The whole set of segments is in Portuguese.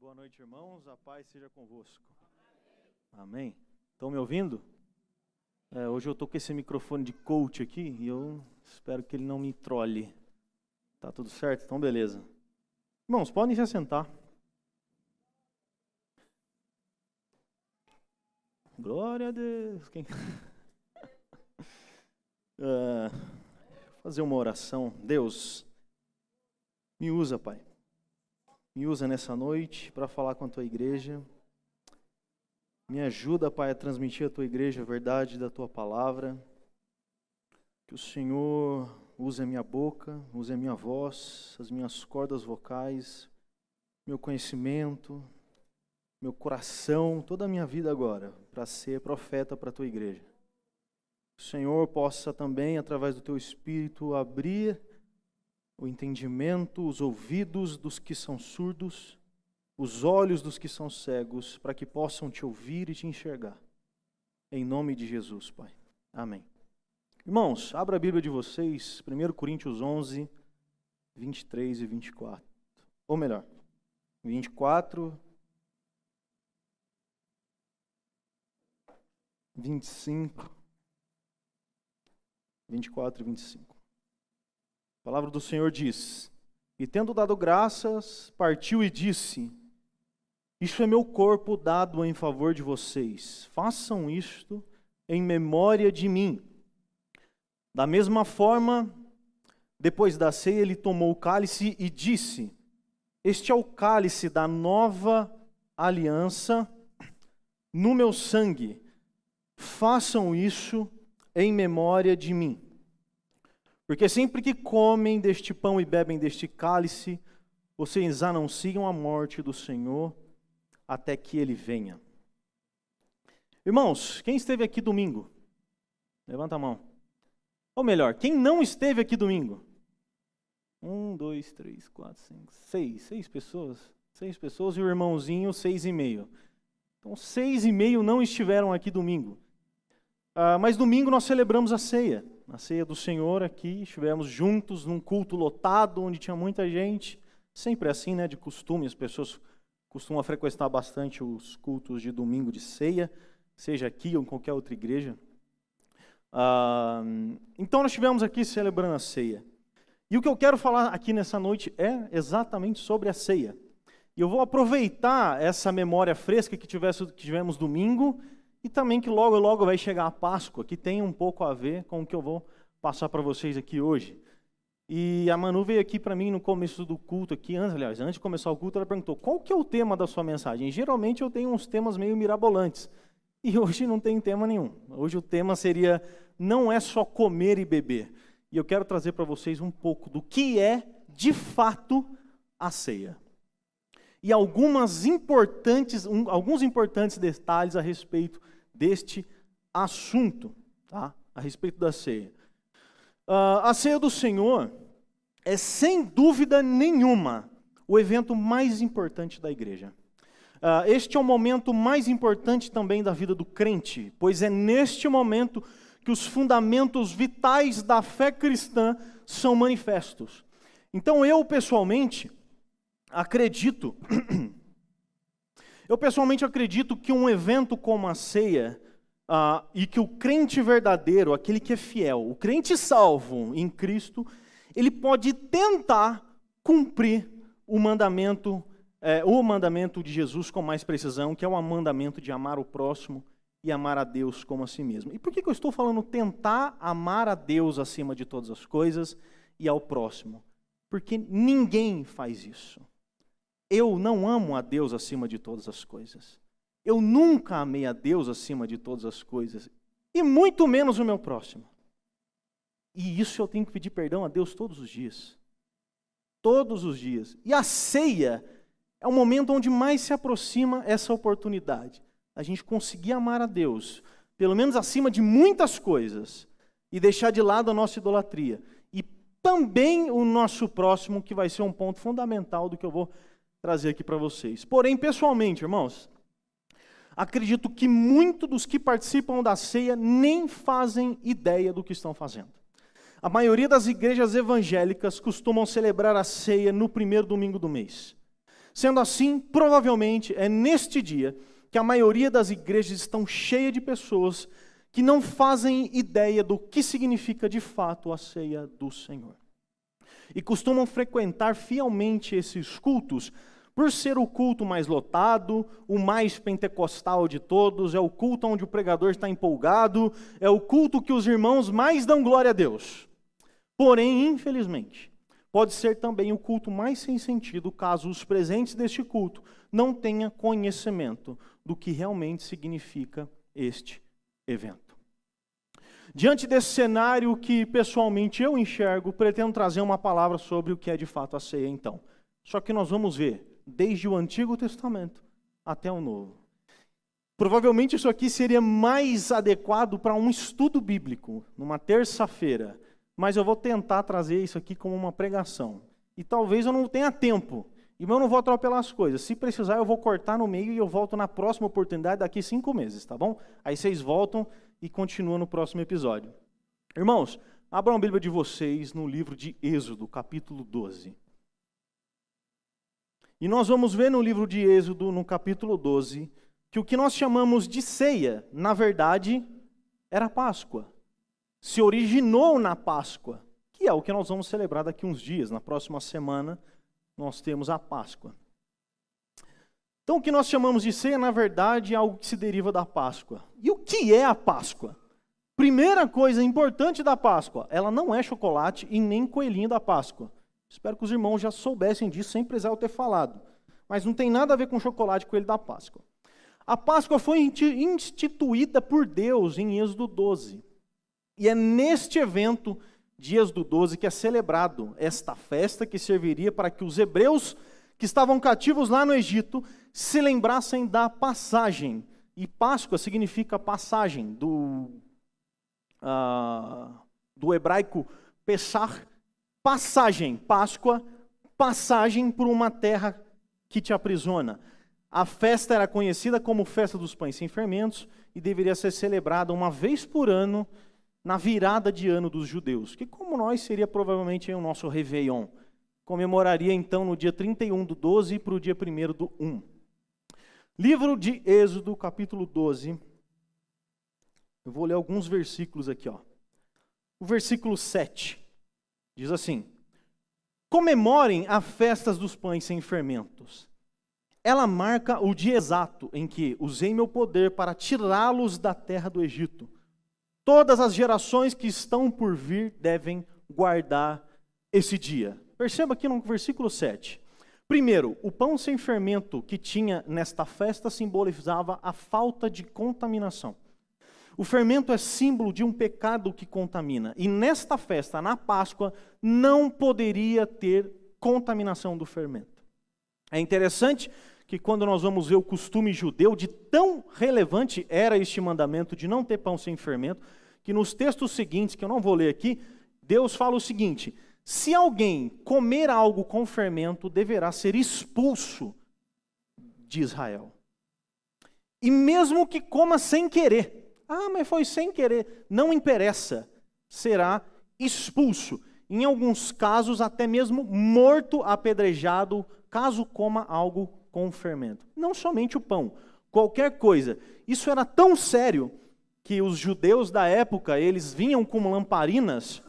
Boa noite, irmãos. A paz seja convosco. Amém. Estão me ouvindo? Hoje eu estou com esse microfone de coach aqui e eu espero que ele não me trole. Tá tudo certo? Então, beleza. Irmãos, podem se assentar. Glória a Deus. Fazer uma oração. Deus, me usa, Pai. Me usa nessa noite para falar com a Tua igreja. Me ajuda, Pai, a transmitir à Tua igreja a verdade da Tua palavra. Que o Senhor use a minha boca, use a minha voz, as minhas cordas vocais, meu conhecimento, meu coração, toda a minha vida agora, para ser profeta para a Tua igreja. Que o Senhor possa também, através do Teu Espírito, abrir o entendimento, os ouvidos dos que são surdos, os olhos dos que são cegos, para que possam Te ouvir e Te enxergar. Em nome de Jesus, Pai. Amém. Irmãos, abra a Bíblia de vocês, 1 Coríntios 11, 23 e 24. Ou melhor, 24, 25, 24 e 25. A palavra do Senhor diz: E tendo dado graças, partiu e disse: Isto é meu corpo dado em favor de vocês. Façam isto em memória de mim. Da mesma forma, depois da ceia, ele tomou o cálice e disse: Este é o cálice da nova aliança no meu sangue. Façam isso em memória de mim. Porque sempre que comem deste pão e bebem deste cálice, vocês anunciam a morte do Senhor até que Ele venha. Irmãos, quem esteve aqui domingo? Levanta a mão. Ou melhor, quem não esteve aqui domingo? 1, 2, 3, 4, 5, 6 pessoas. 6 pessoas e o irmãozinho 6,5. Então 6,5 não estiveram aqui domingo. Mas domingo nós celebramos a ceia do Senhor aqui, estivemos juntos num culto lotado, onde tinha muita gente, sempre assim, né, de costume, as pessoas costumam frequentar bastante os cultos de domingo de ceia, seja aqui ou em qualquer outra igreja. Então nós estivemos aqui celebrando a ceia. E o que eu quero falar aqui nessa noite é exatamente sobre a ceia. E eu vou aproveitar essa memória fresca que tivemos domingo, e também que logo logo vai chegar a Páscoa, que tem um pouco a ver com o que eu vou passar para vocês aqui hoje. E a Manu veio aqui para mim no começo do culto, antes de começar o culto, ela perguntou: qual que é o tema da sua mensagem? Geralmente eu tenho uns temas meio mirabolantes, e hoje não tem tema nenhum. Hoje o tema seria: não é só comer e beber. E eu quero trazer para vocês um pouco do que é, de fato, a ceia. E alguns importantes detalhes a respeito deste assunto, tá? A respeito da ceia. A ceia do Senhor é, sem dúvida nenhuma, o evento mais importante da igreja. Este é o momento mais importante também da vida do crente, pois é neste momento que os fundamentos vitais da fé cristã são manifestos. Então eu pessoalmente acredito que um evento como a ceia, e que o crente verdadeiro, aquele que é fiel, o crente salvo em Cristo, ele pode tentar cumprir o mandamento de Jesus com mais precisão, que é o mandamento de amar o próximo e amar a Deus como a si mesmo. E por que eu estou falando tentar amar a Deus acima de todas as coisas e ao próximo? Porque ninguém faz isso. Eu não amo a Deus acima de todas as coisas. Eu nunca amei a Deus acima de todas as coisas. E muito menos o meu próximo. E isso eu tenho que pedir perdão a Deus todos os dias. Todos os dias. E a ceia é o momento onde mais se aproxima essa oportunidade. A gente conseguir amar a Deus, pelo menos acima de muitas coisas, e deixar de lado a nossa idolatria. E também o nosso próximo, que vai ser um ponto fundamental do que eu vou trazer aqui para vocês. Porém, pessoalmente, irmãos, acredito que muitos dos que participam da ceia nem fazem ideia do que estão fazendo. A maioria das igrejas evangélicas costumam celebrar a ceia no primeiro domingo do mês. Sendo assim, provavelmente é neste dia que a maioria das igrejas estão cheias de pessoas que não fazem ideia do que significa de fato a ceia do Senhor. E costumam frequentar fielmente esses cultos, por ser o culto mais lotado, o mais pentecostal de todos, é o culto onde o pregador está empolgado, é o culto que os irmãos mais dão glória a Deus. Porém, infelizmente, pode ser também o culto mais sem sentido, caso os presentes deste culto não tenham conhecimento do que realmente significa este evento. Diante desse cenário que pessoalmente eu enxergo, pretendo trazer uma palavra sobre o que é de fato a ceia então. Só que nós vamos ver desde o Antigo Testamento até o Novo. Provavelmente isso aqui seria mais adequado para um estudo bíblico, numa terça-feira, mas eu vou tentar trazer isso aqui como uma pregação. E talvez eu não tenha tempo, e eu não vou atropelar as coisas. Se precisar, eu vou cortar no meio e eu volto na próxima oportunidade daqui 5 meses, tá bom? Aí vocês voltam e continuam no próximo episódio. Irmãos, abram a Bíblia de vocês no livro de Êxodo, capítulo 12. E nós vamos ver no livro de Êxodo, no capítulo 12, que o que nós chamamos de ceia, na verdade, era Páscoa. Se originou na Páscoa, que é o que nós vamos celebrar daqui uns dias. Na próxima semana, nós temos a Páscoa. Então, o que nós chamamos de ceia, na verdade, é algo que se deriva da Páscoa. E o que é a Páscoa? Primeira coisa importante da Páscoa, ela não é chocolate e nem coelhinho da Páscoa. Espero que os irmãos já soubessem disso, sem precisar eu ter falado. Mas não tem nada a ver com chocolate e coelho da Páscoa. A Páscoa foi instituída por Deus em Êxodo 12. E é neste evento de Êxodo 12 que é celebrado esta festa que serviria para que os hebreus que estavam cativos lá no Egito se lembrassem da passagem. E Páscoa significa passagem, do hebraico Pesach, passagem, Páscoa, passagem por uma terra que te aprisiona. A festa era conhecida como Festa dos Pães Sem Fermentos e deveria ser celebrada uma vez por ano na virada de ano dos judeus, que como nós seria provavelmente o nosso Réveillon. Comemoraria então no dia 31 do 12 para o dia 1º do 1. Livro de Êxodo, capítulo 12. Eu vou ler alguns versículos aqui, ó. O versículo 7. Diz assim: comemorem as festas dos pães sem fermentos. Ela marca o dia exato em que usei meu poder para tirá-los da terra do Egito. Todas as gerações que estão por vir devem guardar esse dia. Perceba aqui no versículo 7. Primeiro, o pão sem fermento que tinha nesta festa simbolizava a falta de contaminação. O fermento é símbolo de um pecado que contamina. E nesta festa, na Páscoa, não poderia ter contaminação do fermento. É interessante que quando nós vamos ver o costume judeu, de tão relevante era este mandamento de não ter pão sem fermento, que nos textos seguintes, que eu não vou ler aqui, Deus fala o seguinte: se alguém comer algo com fermento, deverá ser expulso de Israel. E mesmo que coma sem querer, mas foi sem querer, não interessa, será expulso. Em alguns casos, até mesmo morto, apedrejado, caso coma algo com fermento. Não somente o pão, qualquer coisa. Isso era tão sério que os judeus da época, eles vinham com lamparinas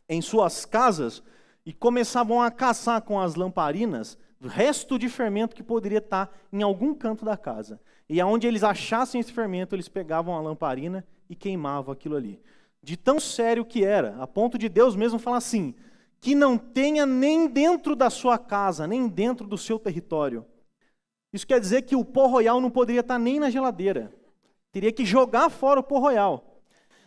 em suas casas e começavam a caçar com as lamparinas o resto de fermento que poderia estar em algum canto da casa. E aonde eles achassem esse fermento, eles pegavam a lamparina e queimavam aquilo ali. De tão sério que era, a ponto de Deus mesmo falar assim, que não tenha nem dentro da sua casa, nem dentro do seu território. Isso quer dizer que o pó royal não poderia estar nem na geladeira. Teria que jogar fora o pó royal.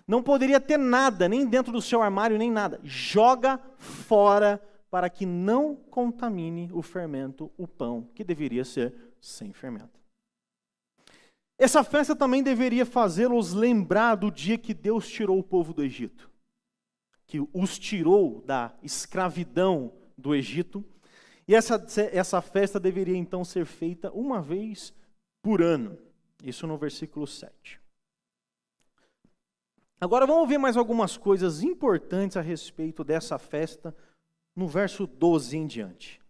Não poderia ter nada, nem dentro do seu armário, nem nada. Joga fora para que não contamine o fermento, o pão, que deveria ser sem fermento. Essa festa também deveria fazê-los lembrar do dia que Deus tirou o povo do Egito. Que os tirou da escravidão do Egito. E essa festa deveria então ser feita uma vez por ano. Isso no versículo 7. Agora vamos ver mais algumas coisas importantes a respeito dessa festa no verso 12 em diante.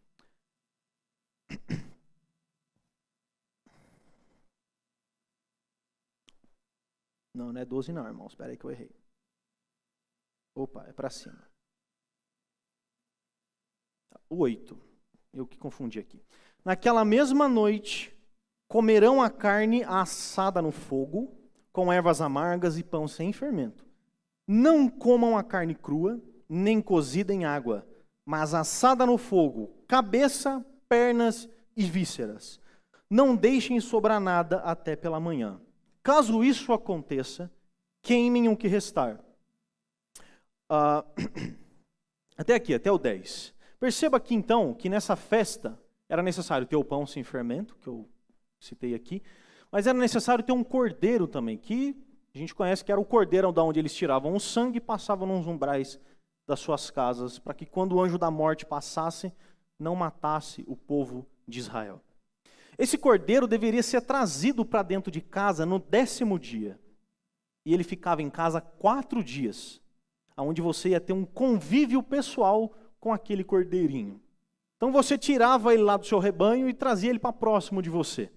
Não, não é 12 não, irmãos. Espera aí que eu errei. Opa, é para cima. O 8. Eu que confundi aqui. Naquela mesma noite, comerão a carne assada no fogo, com ervas amargas e pão sem fermento. Não comam a carne crua, nem cozida em água, mas assada no fogo, cabeça, pernas e vísceras. Não deixem sobrar nada até pela manhã. Caso isso aconteça, queimem o que restar. Até aqui, até o 10. Perceba aqui então que nessa festa era necessário ter o pão sem fermento, que eu citei aqui, mas era necessário ter um cordeiro também, que a gente conhece que era o cordeiro de onde eles tiravam o sangue e passavam nos umbrais das suas casas, para que quando o anjo da morte passasse, não matasse o povo de Israel. Esse cordeiro deveria ser trazido para dentro de casa no 10º dia. E ele ficava em casa 4 dias, onde você ia ter um convívio pessoal com aquele cordeirinho. Então você tirava ele lá do seu rebanho e trazia ele para próximo de você.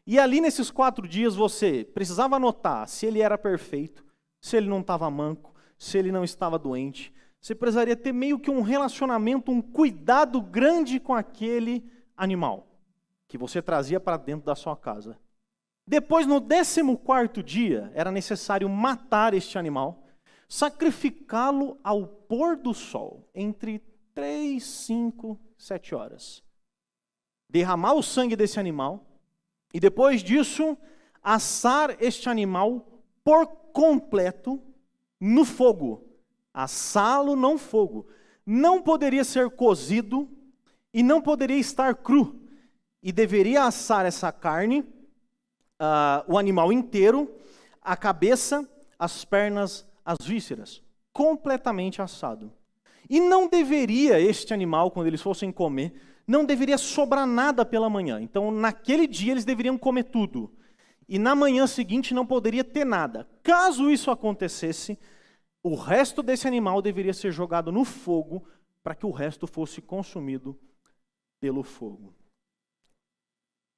E ali nesses 4 dias você precisava anotar se ele era perfeito, se ele não estava manco, se ele não estava doente. Você precisaria ter meio que um relacionamento, um cuidado grande com aquele animal que você trazia para dentro da sua casa. Depois, no 14º dia, era necessário matar este animal, sacrificá-lo ao pôr do sol, entre 3, 5, 7 horas. Derramar o sangue desse animal, e depois disso, assar este animal por completo no fogo. Assá-lo no fogo. Não poderia ser cozido e não poderia estar cru. E deveria assar essa carne, o animal inteiro, a cabeça, as pernas, as vísceras, completamente assado. E não deveria este animal, quando eles fossem comer, não deveria sobrar nada pela manhã. Então, naquele dia, eles deveriam comer tudo. E na manhã seguinte, não poderia ter nada. Caso isso acontecesse, o resto desse animal deveria ser jogado no fogo, para que o resto fosse consumido pelo fogo.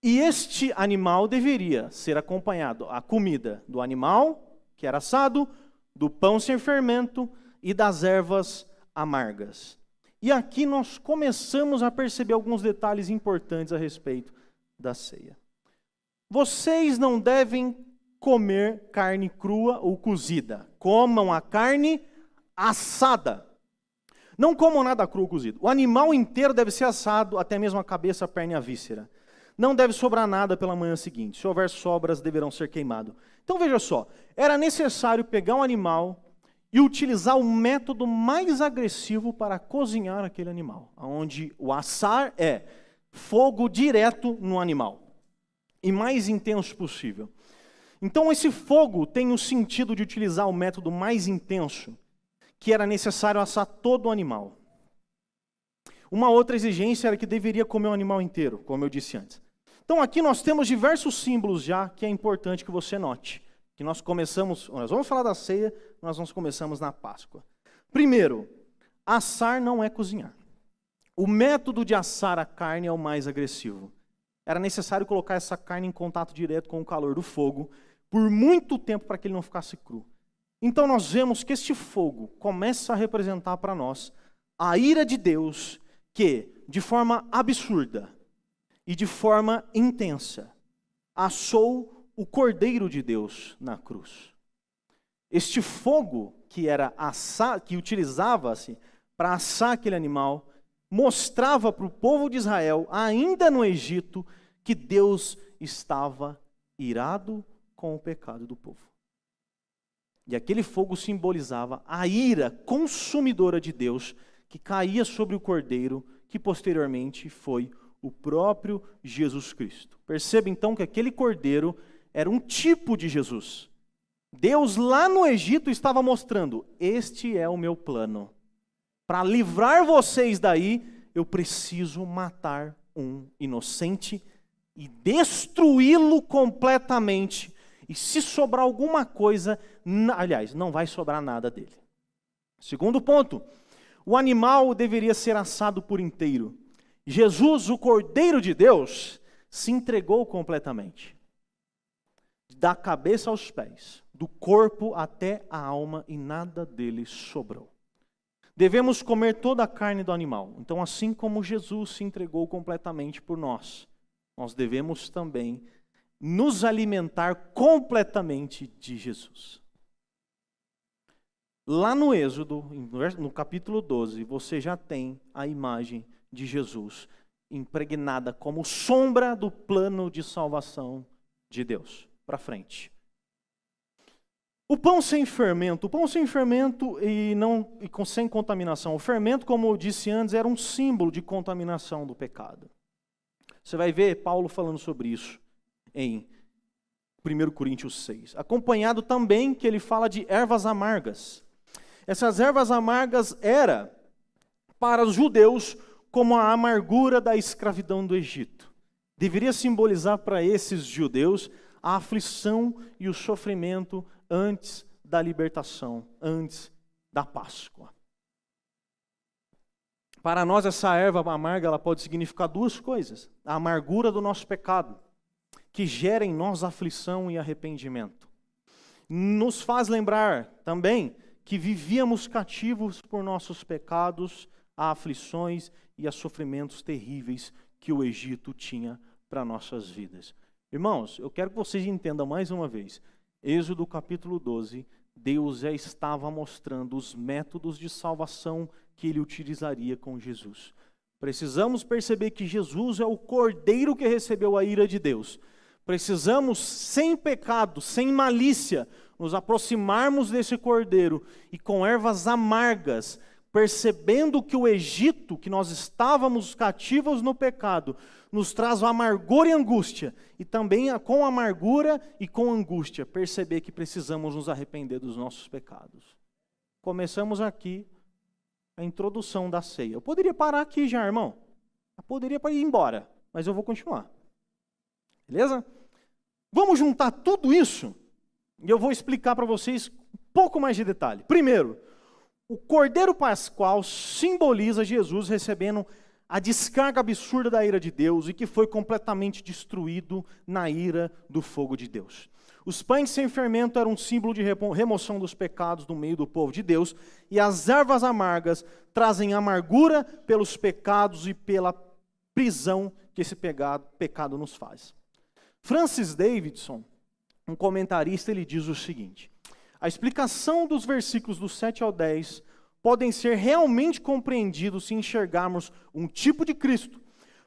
E este animal deveria ser acompanhado, a comida do animal, que era assado, do pão sem fermento e das ervas amargas. E aqui nós começamos a perceber alguns detalhes importantes a respeito da ceia. Vocês não devem comer carne crua ou cozida. Comam a carne assada. Não comam nada cru ou cozido. O animal inteiro deve ser assado, até mesmo a cabeça, a perna e a víscera. Não deve sobrar nada pela manhã seguinte. Se houver sobras, deverão ser queimados. Então veja só, era necessário pegar um animal e utilizar o método mais agressivo para cozinhar aquele animal, onde o assar é fogo direto no animal, e mais intenso possível. Então esse fogo tem o sentido de utilizar o método mais intenso, que era necessário assar todo o animal. Uma outra exigência era que deveria comer o animal inteiro, como eu disse antes. Então aqui nós temos diversos símbolos já que é importante que você note. Que nós vamos falar da ceia, nós começamos na Páscoa. Primeiro, assar não é cozinhar. O método de assar a carne é o mais agressivo. Era necessário colocar essa carne em contato direto com o calor do fogo por muito tempo para que ele não ficasse cru. Então nós vemos que este fogo começa a representar para nós a ira de Deus que, de forma absurda e de forma intensa, assou o Cordeiro de Deus na cruz. Este fogo que utilizava-se para assar aquele animal, mostrava para o povo de Israel, ainda no Egito, que Deus estava irado com o pecado do povo. E aquele fogo simbolizava a ira consumidora de Deus que caía sobre o Cordeiro, que posteriormente foi o próprio Jesus Cristo. Perceba então que aquele Cordeiro era um tipo de Jesus. Deus lá no Egito estava mostrando, este é o meu plano. Para livrar vocês daí, eu preciso matar um inocente e destruí-lo completamente. E se sobrar alguma coisa, aliás, não vai sobrar nada dele. Segundo ponto, o animal deveria ser assado por inteiro. Jesus, o Cordeiro de Deus, se entregou completamente. Da cabeça aos pés, do corpo até a alma, e nada dele sobrou. Devemos comer toda a carne do animal. Então, assim como Jesus se entregou completamente por nós, nós devemos também nos alimentar completamente de Jesus. Lá no Êxodo, no capítulo 12, você já tem a imagem de Jesus impregnada como sombra do plano de salvação de Deus. Para frente. O pão sem fermento sem contaminação. O fermento, como eu disse antes, era um símbolo de contaminação do pecado. Você vai ver Paulo falando sobre isso em 1 Coríntios 6. Acompanhado também que ele fala de ervas amargas. Essas ervas amargas era para os judeus como a amargura da escravidão do Egito. Deveria simbolizar para esses judeus a aflição e o sofrimento antes da libertação, antes da Páscoa. Para nós, essa erva amarga ela pode significar duas coisas. A amargura do nosso pecado, que gera em nós aflição e arrependimento. Nos faz lembrar também que vivíamos cativos por nossos pecados, a aflições e a sofrimentos terríveis que o Egito tinha para nossas vidas. Irmãos, eu quero que vocês entendam mais uma vez. Êxodo capítulo 12, Deus já estava mostrando os métodos de salvação que ele utilizaria com Jesus. Precisamos perceber que Jesus é o Cordeiro que recebeu a ira de Deus. Precisamos, sem pecado, sem malícia, nos aproximarmos desse Cordeiro e com ervas amargas, percebendo que o Egito, que nós estávamos cativos no pecado, nos traz amargura e angústia, e também com amargura e com angústia, perceber que precisamos nos arrepender dos nossos pecados. Começamos aqui a introdução da ceia. Eu poderia parar aqui já, irmão. Eu poderia ir embora, mas eu vou continuar. Beleza? Vamos juntar tudo isso, e eu vou explicar para vocês um pouco mais de detalhe. Primeiro, o Cordeiro Pascual simboliza Jesus recebendo a descarga absurda da ira de Deus e que foi completamente destruído na ira do fogo de Deus. Os pães sem fermento eram um símbolo de remoção dos pecados do meio do povo de Deus, e as ervas amargas trazem amargura pelos pecados e pela prisão que esse pecado nos faz. Francis Davidson, um comentarista, ele diz o seguinte: a explicação dos versículos do 7 ao 10 podem ser realmente compreendidos se enxergarmos um tipo de Cristo,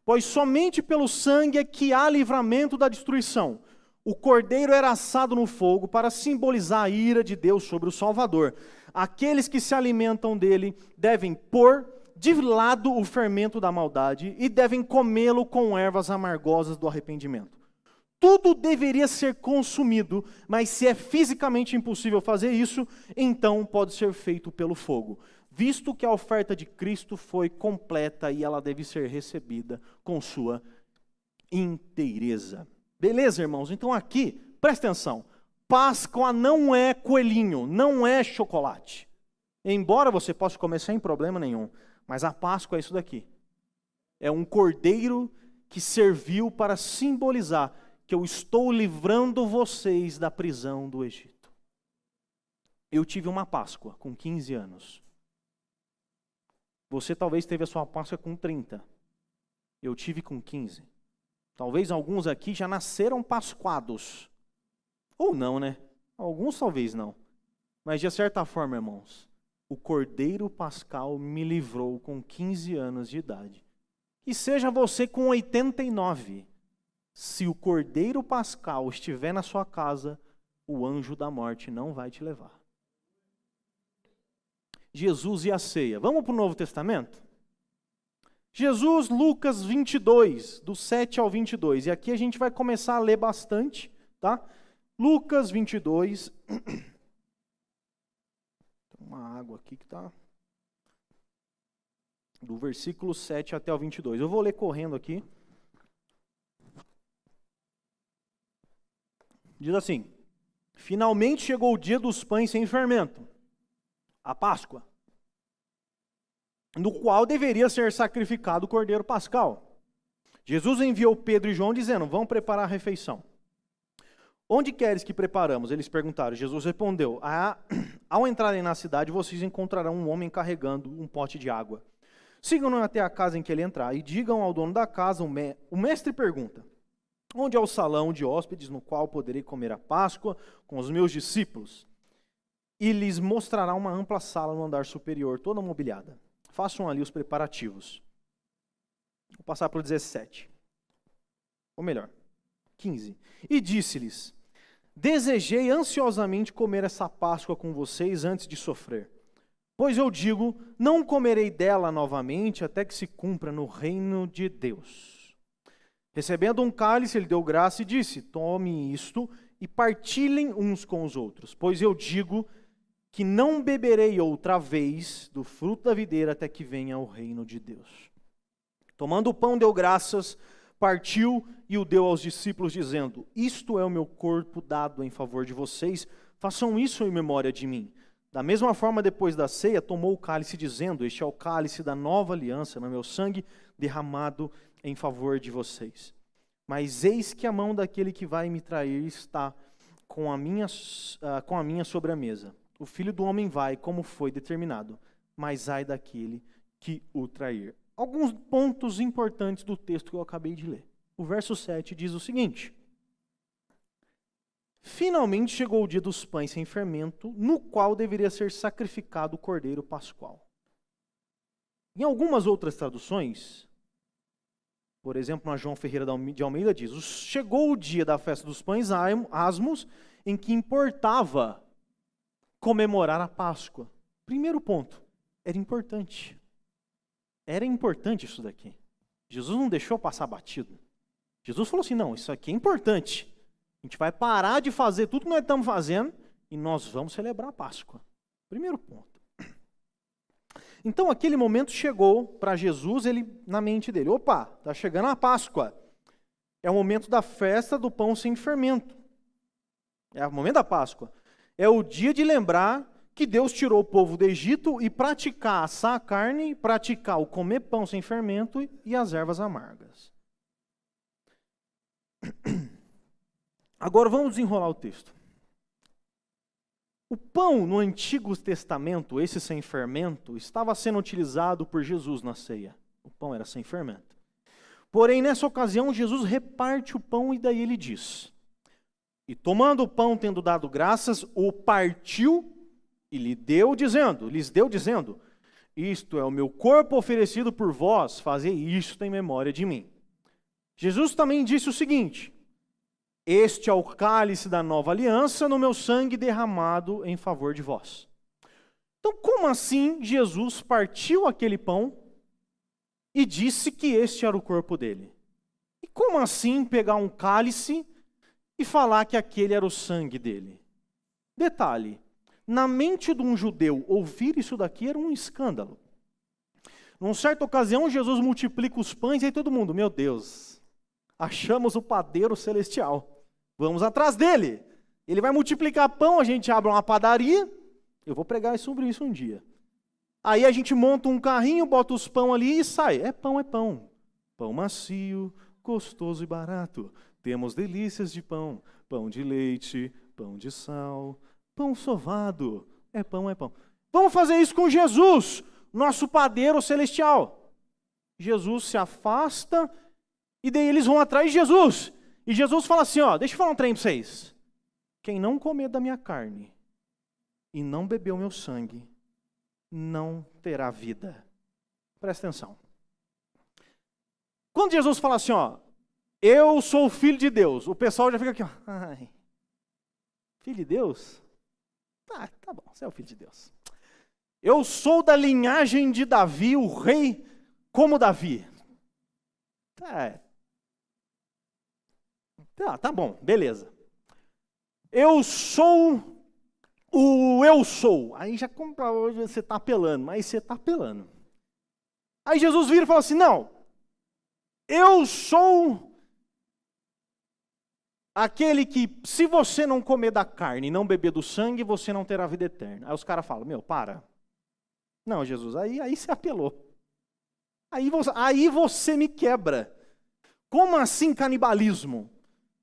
pois somente pelo sangue é que há livramento da destruição. O cordeiro era assado no fogo para simbolizar a ira de Deus sobre o Salvador. Aqueles que se alimentam dele devem pôr de lado o fermento da maldade e devem comê-lo com ervas amargosas do arrependimento. Tudo deveria ser consumido, mas se é fisicamente impossível fazer isso, então pode ser feito pelo fogo, visto que a oferta de Cristo foi completa e ela deve ser recebida com sua inteireza. Beleza, irmãos? Então aqui, presta atenção, Páscoa não é coelhinho, não é chocolate. Embora você possa comer sem problema nenhum, mas a Páscoa é isso daqui. É um cordeiro que serviu para simbolizar que eu estou livrando vocês da prisão do Egito. Eu tive uma Páscoa com 15 anos. Você talvez teve a sua Páscoa com 30. Eu tive com 15. Talvez alguns aqui já nasceram pascuados. Ou não, né? Alguns talvez não. Mas de certa forma, irmãos, o Cordeiro Pascal me livrou com 15 anos de idade. E seja você com 89. Se o Cordeiro Pascal estiver na sua casa, o anjo da morte não vai te levar. Jesus e a ceia. Vamos para o Novo Testamento? Jesus, Lucas 22, do 7 ao 22. E aqui a gente vai começar a ler bastante, tá? Lucas 22. Tem uma água aqui que está... Do versículo 7 até o 22. Eu vou ler correndo aqui. Diz assim: finalmente chegou o dia dos pães sem fermento, a Páscoa, no qual deveria ser sacrificado o Cordeiro Pascal. Jesus enviou Pedro e João dizendo: vão preparar a refeição. Onde queres que preparamos? Eles perguntaram. Jesus respondeu, ao entrarem na cidade, vocês encontrarão um homem carregando um pote de água. Sigam-no até a casa em que ele entrar e digam ao dono da casa, o mestre pergunta, onde é o salão de hóspedes no qual poderei comer a Páscoa com os meus discípulos? E lhes mostrará uma ampla sala no andar superior, toda mobiliada. Façam ali os preparativos. Vou passar para o 17. Ou melhor, 15. E disse-lhes, desejei ansiosamente comer essa Páscoa com vocês antes de sofrer. Pois eu digo, não comerei dela novamente até que se cumpra no reino de Deus. Recebendo um cálice, ele deu graça e disse, tome isto e partilhem uns com os outros. Pois eu digo que não beberei outra vez do fruto da videira até que venha o reino de Deus. Tomando o pão, deu graças, partiu e o deu aos discípulos, dizendo, isto é o meu corpo dado em favor de vocês, façam isso em memória de mim. Da mesma forma, depois da ceia, tomou o cálice, dizendo, este é o cálice da nova aliança, no meu sangue derramado em favor de vocês. Mas eis que a mão daquele que vai me trair está com a minha sobre a mesa. O Filho do Homem vai, como foi determinado, mas ai daquele que o trair. Alguns pontos importantes do texto que eu acabei de ler. O verso 7 diz o seguinte, finalmente chegou o dia dos pães sem fermento, no qual deveria ser sacrificado o cordeiro pascual. Em algumas outras traduções, por exemplo, na João Ferreira de Almeida diz, chegou o dia da festa dos pães asmos, em que importava comemorar a Páscoa. Primeiro ponto, era importante. Era importante isso daqui. Jesus não deixou passar batido. Jesus falou assim, não, isso aqui é importante. A gente vai parar de fazer tudo que nós estamos fazendo e nós vamos celebrar a Páscoa. Primeiro ponto. Então, aquele momento chegou para Jesus, na mente dele. Opa, está chegando a Páscoa. É o momento da festa do pão sem fermento. É o momento da Páscoa. É o dia de lembrar que Deus tirou o povo do Egito e praticar assar a carne, praticar o comer pão sem fermento e as ervas amargas. Agora vamos desenrolar o texto. O pão no Antigo Testamento, esse sem fermento, estava sendo utilizado por Jesus na ceia. O pão era sem fermento. Porém, nessa ocasião, Jesus reparte o pão e daí ele diz, e tomando o pão, tendo dado graças, o partiu e lhes deu dizendo, isto é o meu corpo oferecido por vós, fazei isto em memória de mim. Jesus também disse o seguinte, este é o cálice da nova aliança no meu sangue derramado em favor de vós. Então, como assim Jesus partiu aquele pão e disse que este era o corpo dele? E como assim pegar um cálice e falar que aquele era o sangue dele? Detalhe, na mente de um judeu, ouvir isso daqui era um escândalo. Numa certa ocasião, Jesus multiplica os pães e aí todo mundo, meu Deus, achamos o padeiro celestial. Vamos atrás dele. Ele vai multiplicar pão, a gente abre uma padaria. Eu vou pregar sobre isso um dia. Aí a gente monta um carrinho, bota os pão ali e sai. É pão, é pão. Pão macio, gostoso e barato. Temos delícias de pão. Pão de leite, pão de sal, pão sovado. É pão, é pão. Vamos fazer isso com Jesus, nosso padeiro celestial. Jesus se afasta e daí eles vão atrás de Jesus. E Jesus fala assim, deixa eu falar um trem para vocês. Quem não comer da minha carne e não beber o meu sangue, não terá vida. Presta atenção. Quando Jesus fala assim, eu sou o filho de Deus, o pessoal já fica aqui, ai, filho de Deus? Tá bom, você é o filho de Deus. Eu sou da linhagem de Davi, o rei como Davi. Tá bom, beleza. Eu sou o eu sou. Aí já compra hoje, você está apelando, mas você está apelando. Aí Jesus vira e fala assim, não, eu sou aquele que, se você não comer da carne e não beber do sangue, você não terá vida eterna. Aí os caras falam, para. Não, Jesus, aí você apelou. Aí você me quebra. Como assim canibalismo?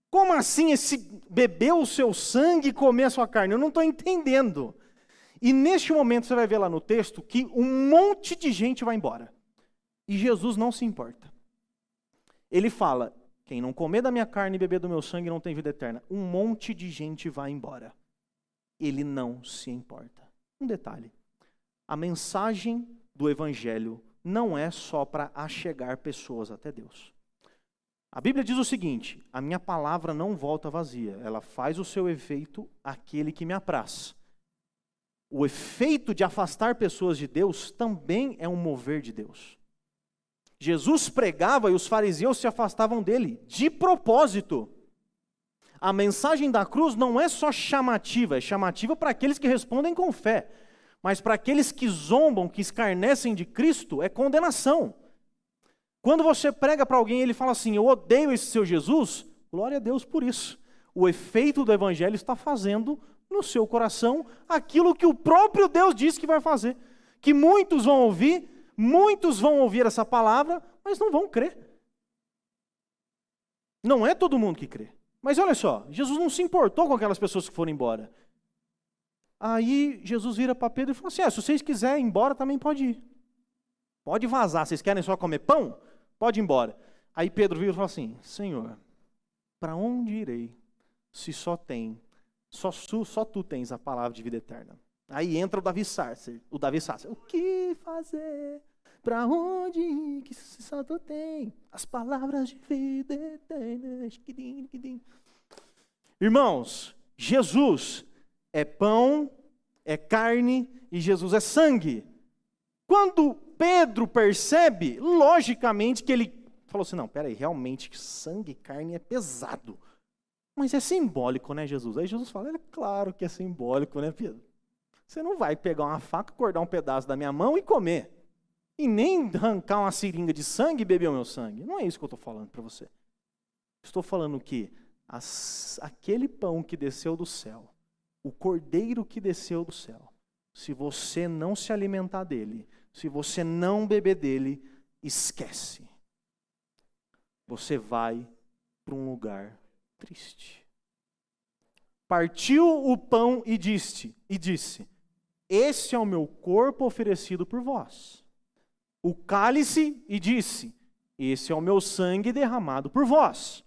Como assim esse beber o seu sangue e comer a sua carne? Eu não estou entendendo. E neste momento você vai ver lá no texto que um monte de gente vai embora. E Jesus não se importa. Ele fala, quem não comer da minha carne e beber do meu sangue não tem vida eterna. Um monte de gente vai embora. Ele não se importa. Um detalhe, a mensagem do Evangelho não é só para achegar pessoas até Deus. A Bíblia diz o seguinte, a minha palavra não volta vazia, ela faz o seu efeito àquele que me apraz. O efeito de afastar pessoas de Deus também é um mover de Deus. Jesus pregava e os fariseus se afastavam dele, de propósito. A mensagem da cruz não é só chamativa, é chamativa para aqueles que respondem com fé. Mas para aqueles que zombam, que escarnecem de Cristo, é condenação. Quando você prega para alguém e ele fala assim, eu odeio esse seu Jesus, glória a Deus por isso. O efeito do Evangelho está fazendo no seu coração aquilo que o próprio Deus disse que vai fazer. Que muitos vão ouvir essa palavra, mas não vão crer. Não é todo mundo que crê. Mas olha só, Jesus não se importou com aquelas pessoas que foram embora. Aí Jesus vira para Pedro e fala assim, se vocês quiserem ir embora, também pode ir. Pode vazar, vocês querem só comer pão? Pode ir embora. Aí Pedro vira e fala assim, Senhor, para onde irei se só tu tens a palavra de vida eterna? Aí entra o Davi Sasser. O que fazer? Para onde ir que só tu tem as palavras de vida eterna? Irmãos, Jesus é pão, é carne e Jesus é sangue. Quando Pedro percebe, logicamente que ele falou assim, não, peraí, realmente sangue e carne é pesado. Mas é simbólico, né, Jesus? Aí Jesus fala, é claro que é simbólico, né, Pedro? Você não vai pegar uma faca, cortar um pedaço da minha mão e comer. E nem arrancar uma seringa de sangue e beber o meu sangue. Não é isso que eu estou falando para você. Estou falando que aquele pão que desceu do céu, o cordeiro que desceu do céu, se você não se alimentar dele, se você não beber dele, esquece. Você vai para um lugar triste. Partiu o pão e disse, esse é o meu corpo oferecido por vós. O cálice e disse, esse é o meu sangue derramado por vós.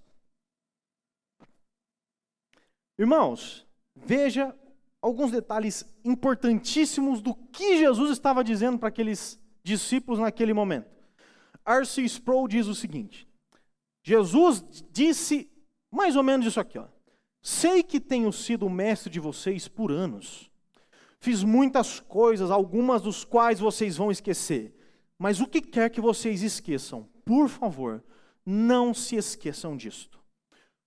Irmãos, veja alguns detalhes importantíssimos do que Jesus estava dizendo para aqueles discípulos naquele momento. R.C. Sproul diz o seguinte, Jesus disse mais ou menos isso aqui, sei que tenho sido o mestre de vocês por anos, fiz muitas coisas, algumas dos quais vocês vão esquecer, mas o que quer que vocês esqueçam, por favor, não se esqueçam disto.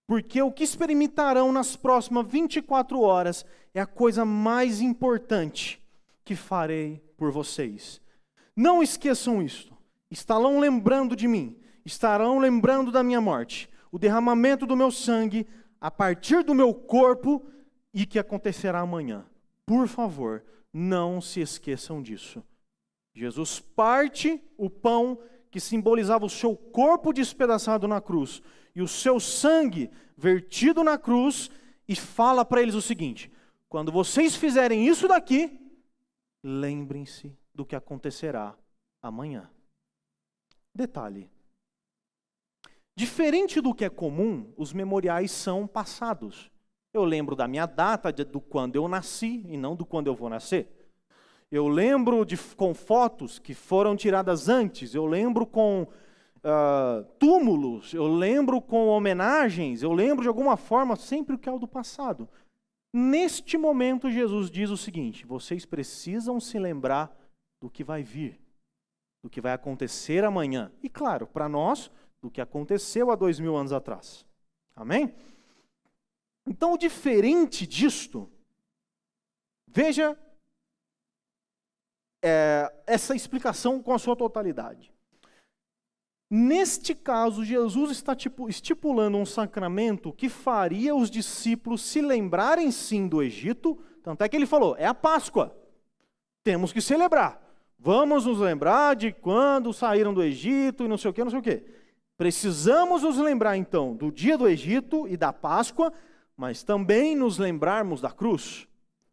Porque o que experimentarão nas próximas 24 horas é a coisa mais importante que farei por vocês. Não esqueçam isto. Estarão lembrando de mim. Estarão lembrando da minha morte. O derramamento do meu sangue a partir do meu corpo e que acontecerá amanhã. Por favor, não se esqueçam disso. Jesus parte o pão que simbolizava o seu corpo despedaçado na cruz e o seu sangue vertido na cruz e fala para eles o seguinte, quando vocês fizerem isso daqui, lembrem-se do que acontecerá amanhã. Detalhe, diferente do que é comum, os memoriais são passados. Eu lembro da minha data, do quando eu nasci e não do quando eu vou nascer. Eu lembro com fotos que foram tiradas antes, eu lembro com túmulos, eu lembro com homenagens, eu lembro de alguma forma sempre o que é o do passado. Neste momento, Jesus diz o seguinte, vocês precisam se lembrar do que vai vir, do que vai acontecer amanhã. E claro, para nós, do que aconteceu há 2000 anos atrás. Amém? Então, o diferente disto, veja essa explicação com a sua totalidade. Neste caso, Jesus está estipulando um sacramento que faria os discípulos se lembrarem sim do Egito, tanto é que ele falou, é a Páscoa, temos que celebrar, vamos nos lembrar de quando saíram do Egito e não sei o que, não sei o que. Precisamos nos lembrar, então, do dia do Egito e da Páscoa, mas também nos lembrarmos da cruz,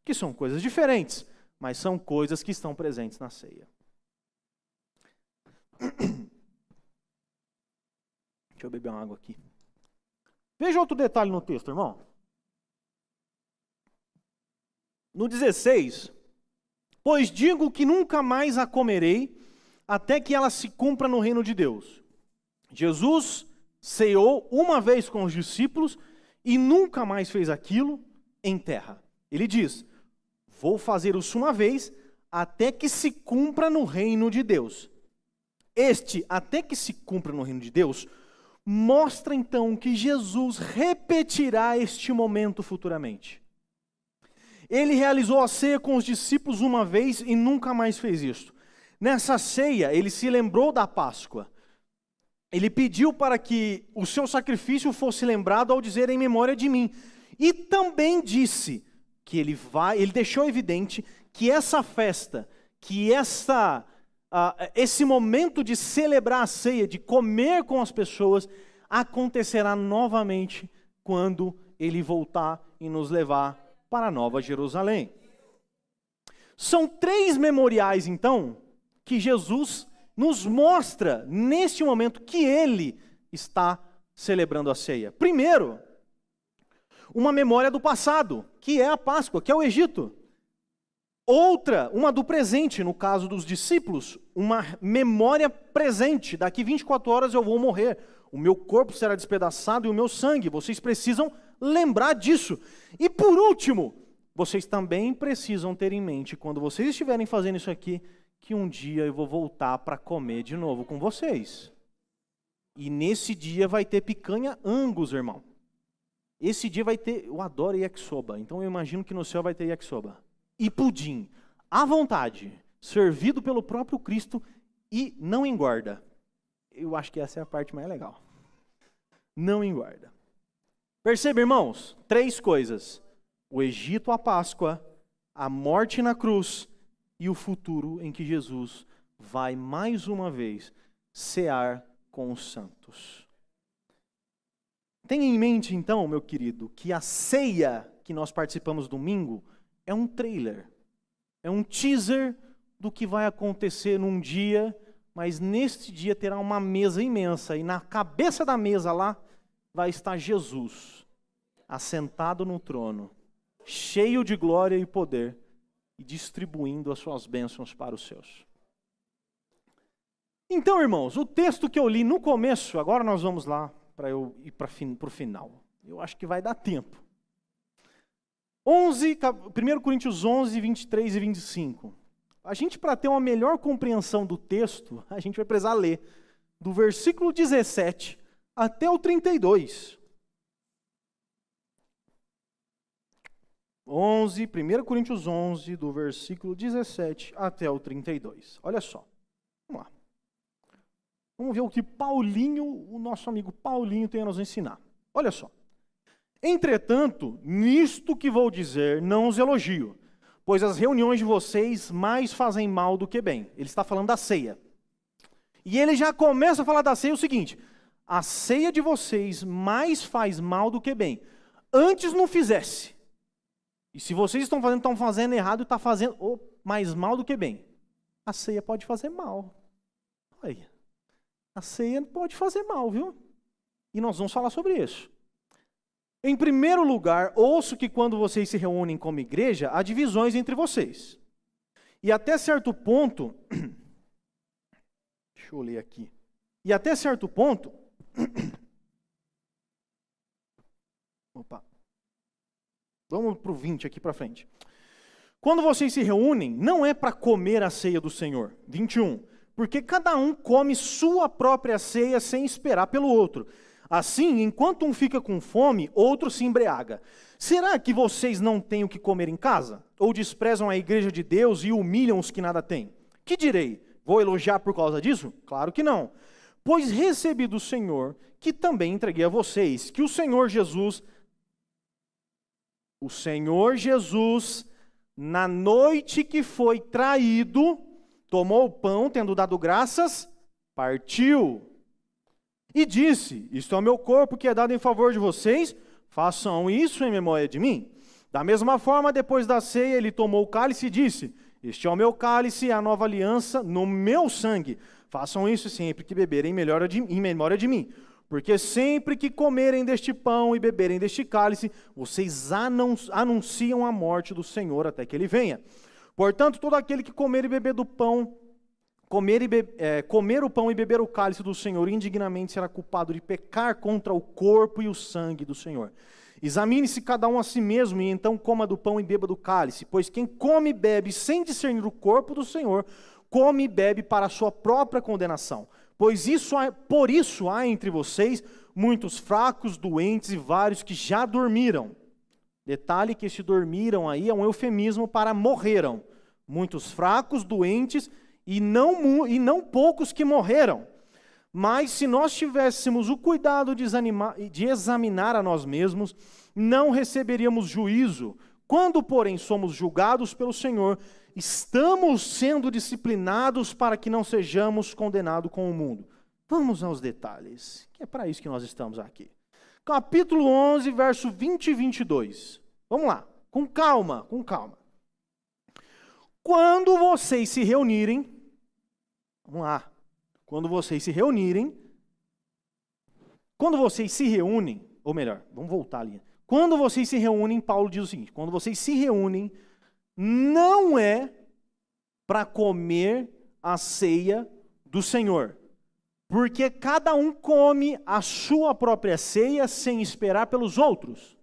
que são coisas diferentes, mas são coisas que estão presentes na ceia. Deixa eu beber uma água aqui. Veja outro detalhe no texto, irmão. No 16, pois digo que nunca mais a comerei, até que ela se cumpra no reino de Deus. Jesus ceou uma vez com os discípulos e nunca mais fez aquilo em terra. Ele diz, vou fazer isso uma vez, até que se cumpra no reino de Deus. Este, até que se cumpra no reino de Deus, mostra então que Jesus repetirá este momento futuramente. Ele realizou a ceia com os discípulos uma vez e nunca mais fez isso. Nessa ceia, ele se lembrou da Páscoa. Ele pediu para que o seu sacrifício fosse lembrado ao dizer em memória de mim. E também disse que ele deixou evidente que essa festa, que esse momento de celebrar a ceia, de comer com as pessoas, acontecerá novamente quando ele voltar e nos levar para a Nova Jerusalém. São 3 memoriais, então, que Jesus nos mostra neste momento que ele está celebrando a ceia. Primeiro, uma memória do passado, que é a Páscoa, que é o Egito. Outra, uma do presente, no caso dos discípulos, uma memória presente. Daqui 24 horas eu vou morrer, o meu corpo será despedaçado e o meu sangue. Vocês precisam lembrar disso. E por último, vocês também precisam ter em mente, quando vocês estiverem fazendo isso aqui, que um dia eu vou voltar para comer de novo com vocês. E nesse dia vai ter picanha Angus, irmão. Esse dia vai ter, eu adoro yakisoba, então eu imagino que no céu vai ter yakisoba. E pudim, à vontade, servido pelo próprio Cristo e não engorda. Eu acho que essa é a parte mais legal. Não engorda. Perceba, irmãos, 3 coisas. O Egito, a Páscoa, a morte na cruz e o futuro em que Jesus vai mais uma vez cear com os santos. Tenha em mente, então, meu querido, que a ceia que nós participamos domingo é um trailer, é um teaser do que vai acontecer num dia, mas neste dia terá uma mesa imensa, e na cabeça da mesa lá vai estar Jesus, assentado no trono, cheio de glória e poder, e distribuindo as suas bênçãos para os seus. Então, irmãos, o texto que eu li no começo, agora nós vamos lá para eu ir para o final. Eu acho que vai dar tempo. 1 Coríntios 11, 23 e 25. A gente, para ter uma melhor compreensão do texto, a gente vai precisar ler do versículo 17 até o 32. 1 Coríntios 11, do versículo 17 até o 32. Olha só. Vamos lá. Vamos ver o que Paulinho, o nosso amigo Paulinho, tem a nos ensinar. Olha só. Entretanto, nisto que vou dizer, não os elogio, pois as reuniões de vocês mais fazem mal do que bem. Ele está falando da ceia. E ele já começa a falar da ceia o seguinte: a ceia de vocês mais faz mal do que bem. Antes não fizesse. E se vocês estão fazendo errado, está fazendo mais mal do que bem. A ceia pode fazer mal. Olha, a ceia pode fazer mal, viu? E nós vamos falar sobre isso. Em primeiro lugar, ouço que quando vocês se reúnem como igreja, há divisões entre vocês. E até certo ponto, deixa eu ler aqui. E até certo ponto, vamos para o 20 aqui para frente. Quando vocês se reúnem, não é para comer a ceia do Senhor. 21. Porque cada um come sua própria ceia sem esperar pelo outro. Assim, enquanto um fica com fome, outro se embriaga. Será que vocês não têm o que comer em casa? Ou desprezam a igreja de Deus e humilham os que nada têm? Que direi? Vou elogiar por causa disso? Claro que não. Pois recebi do Senhor, que também entreguei a vocês, que o Senhor Jesus, na noite que foi traído, tomou o pão, tendo dado graças, partiu. E disse: isto é o meu corpo que é dado em favor de vocês, façam isso em memória de mim. Da mesma forma, depois da ceia, ele tomou o cálice e disse: este é o meu cálice, a nova aliança no meu sangue. Façam isso sempre que beberem em memória de mim. Porque sempre que comerem deste pão e beberem deste cálice, vocês anunciam a morte do Senhor até que ele venha. Portanto, todo aquele que comer e beber do pão, comer o pão e beber o cálice do Senhor indignamente será culpado de pecar contra o corpo e o sangue do Senhor. Examine-se cada um a si mesmo, e então coma do pão e beba do cálice, pois quem come e bebe sem discernir o corpo do Senhor, come e bebe para a sua própria condenação. Por isso há entre vocês muitos fracos, doentes e vários que já dormiram. Detalhe que esse dormiram aí é um eufemismo para morreram. Muitos fracos, doentes e não poucos que morreram. Mas se nós tivéssemos o cuidado de examinar a nós mesmos, não receberíamos juízo. Quando, porém, somos julgados pelo Senhor, estamos sendo disciplinados para que não sejamos condenados com o mundo. Vamos aos detalhes, que é para isso que nós estamos aqui. Capítulo 11, verso 20 e 22. Vamos lá, com calma, com calma. Quando vocês se reunirem, vamos lá. Quando vocês se reúnem, ou melhor, vamos voltar ali. Quando vocês se reúnem, Paulo diz o seguinte: quando vocês se reúnem, não é para comer a ceia do Senhor, porque cada um come a sua própria ceia sem esperar pelos outros.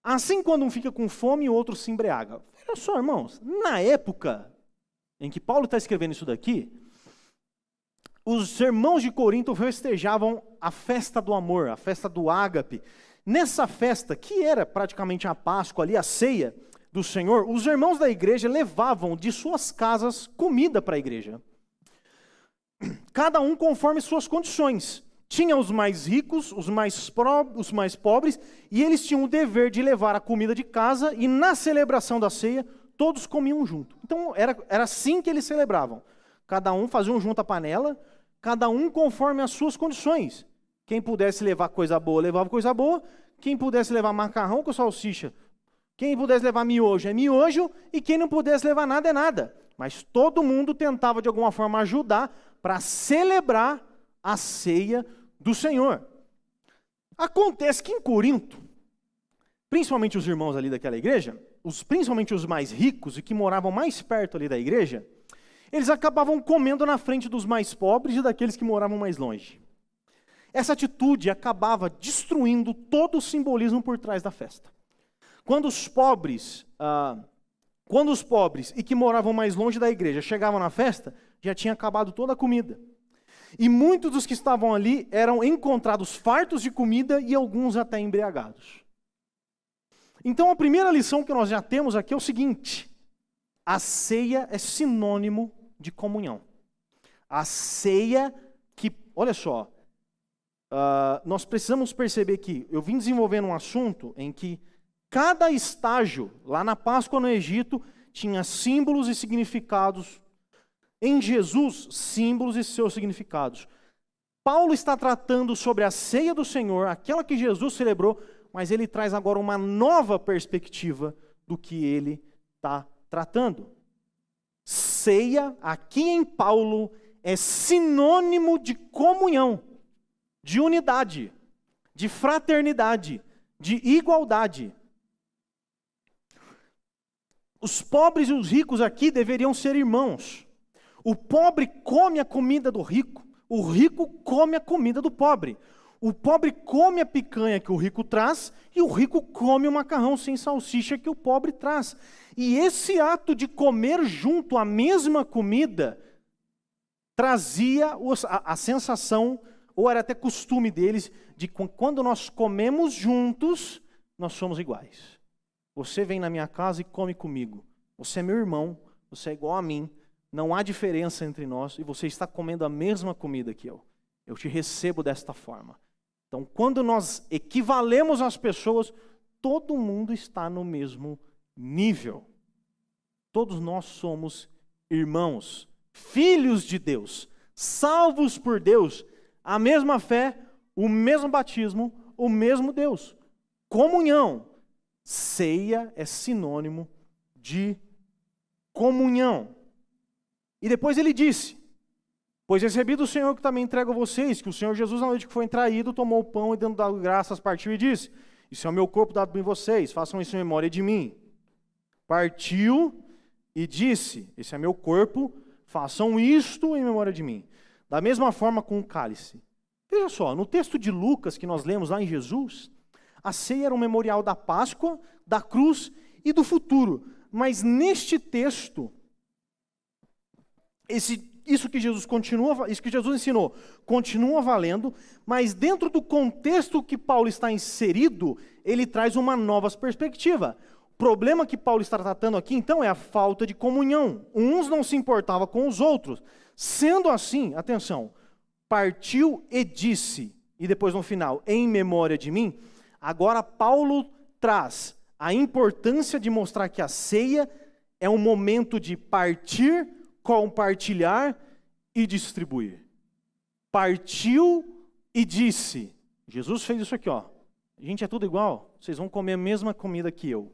Assim, quando um fica com fome, o outro se embriaga. Olha só, irmãos, na época em que Paulo está escrevendo isso daqui, os irmãos de Corinto festejavam a festa do amor, a festa do ágape. Nessa festa, que era praticamente a Páscoa ali, a ceia do Senhor, os irmãos da igreja levavam de suas casas comida para a igreja. Cada um conforme suas condições. Tinha os mais ricos, os mais pobres, e eles tinham o dever de levar a comida de casa, e na celebração da ceia, todos comiam junto. Então, era assim que eles celebravam. Cada um fazia junto a panela, cada um conforme as suas condições. Quem pudesse levar coisa boa, levava coisa boa. Quem pudesse levar macarrão com salsicha, quem pudesse levar miojo é miojo, e quem não pudesse levar nada é nada. Mas todo mundo tentava de alguma forma ajudar para celebrar a ceia do Senhor. Acontece que em Corinto, principalmente os irmãos ali daquela igreja, principalmente os mais ricos e que moravam mais perto ali da igreja, eles acabavam comendo na frente dos mais pobres e daqueles que moravam mais longe. Essa atitude acabava destruindo todo o simbolismo por trás da festa. Quando os pobres e que moravam mais longe da igreja chegavam na festa, já tinha acabado toda a comida. E muitos dos que estavam ali eram encontrados fartos de comida e alguns até embriagados. Então a primeira lição que nós já temos aqui é o seguinte: a ceia é sinônimo de comunhão. A ceia que, olha só, nós precisamos perceber que eu vim desenvolvendo um assunto em que cada estágio, lá na Páscoa no Egito, tinha símbolos e significados. Em Jesus, símbolos e seus significados. Paulo está tratando sobre a ceia do Senhor, aquela que Jesus celebrou, mas ele traz agora uma nova perspectiva do que ele está tratando. Ceia, aqui em Paulo, é sinônimo de comunhão, de unidade, de fraternidade, de igualdade. Os pobres e os ricos aqui deveriam ser irmãos. O pobre come a comida do rico, o rico come a comida do pobre. O pobre come a picanha que o rico traz e o rico come o macarrão sem salsicha que o pobre traz. E esse ato de comer junto a mesma comida trazia a sensação, ou era até costume deles, de que quando nós comemos juntos, nós somos iguais. Você vem na minha casa e come comigo. Você é meu irmão, você é igual a mim. Não há diferença entre nós e você está comendo a mesma comida que eu. Eu te recebo desta forma. Então, quando nós equivalemos as pessoas, todo mundo está no mesmo nível. Todos nós somos irmãos, filhos de Deus, salvos por Deus, a mesma fé, o mesmo batismo, o mesmo Deus. Comunhão. Ceia é sinônimo de comunhão. E depois ele disse: pois recebi do Senhor que também entrego a vocês, que o Senhor Jesus, na noite que foi traído, tomou o pão e, dando graças, partiu e disse: isso é o meu corpo dado por vocês, façam isso em memória de mim. Partiu e disse: esse é meu corpo, façam isto em memória de mim. Da mesma forma com o cálice. Veja só, no texto de Lucas que nós lemos lá em Jesus, a ceia era um memorial da Páscoa, da cruz e do futuro. Mas neste texto, isso que Jesus ensinou continua valendo, mas dentro do contexto que Paulo está inserido, ele traz uma nova perspectiva. O problema que Paulo está tratando aqui, então, é a falta de comunhão. Uns não se importavam com os outros. Sendo assim, atenção, partiu e disse, e depois no final, em memória de mim, agora Paulo traz a importância de mostrar que a ceia é um momento de partir, compartilhar e distribuir. Partiu e disse. Jesus fez isso aqui, ó. Gente, é tudo igual. Vocês vão comer a mesma comida que eu.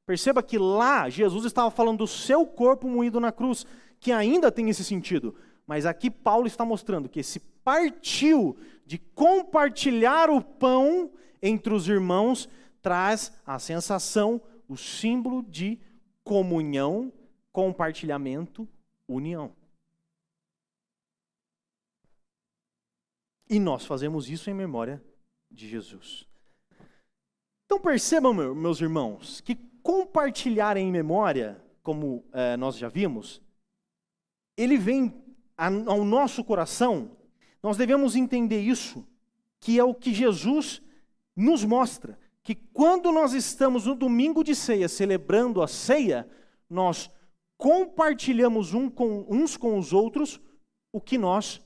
Perceba que lá Jesus estava falando do seu corpo moído na cruz, que ainda tem esse sentido. Mas aqui Paulo está mostrando que esse partiu de compartilhar o pão entre os irmãos traz a sensação, o símbolo de comunhão, compartilhamento, união. E nós fazemos isso em memória de Jesus. Então percebam, meus irmãos, que compartilhar em memória, como nós já vimos, ele vem ao nosso coração. Nós devemos entender isso, que é o que Jesus nos mostra, que quando nós estamos no domingo de ceia, celebrando a ceia, nós compartilhamos uns com os outros o que nós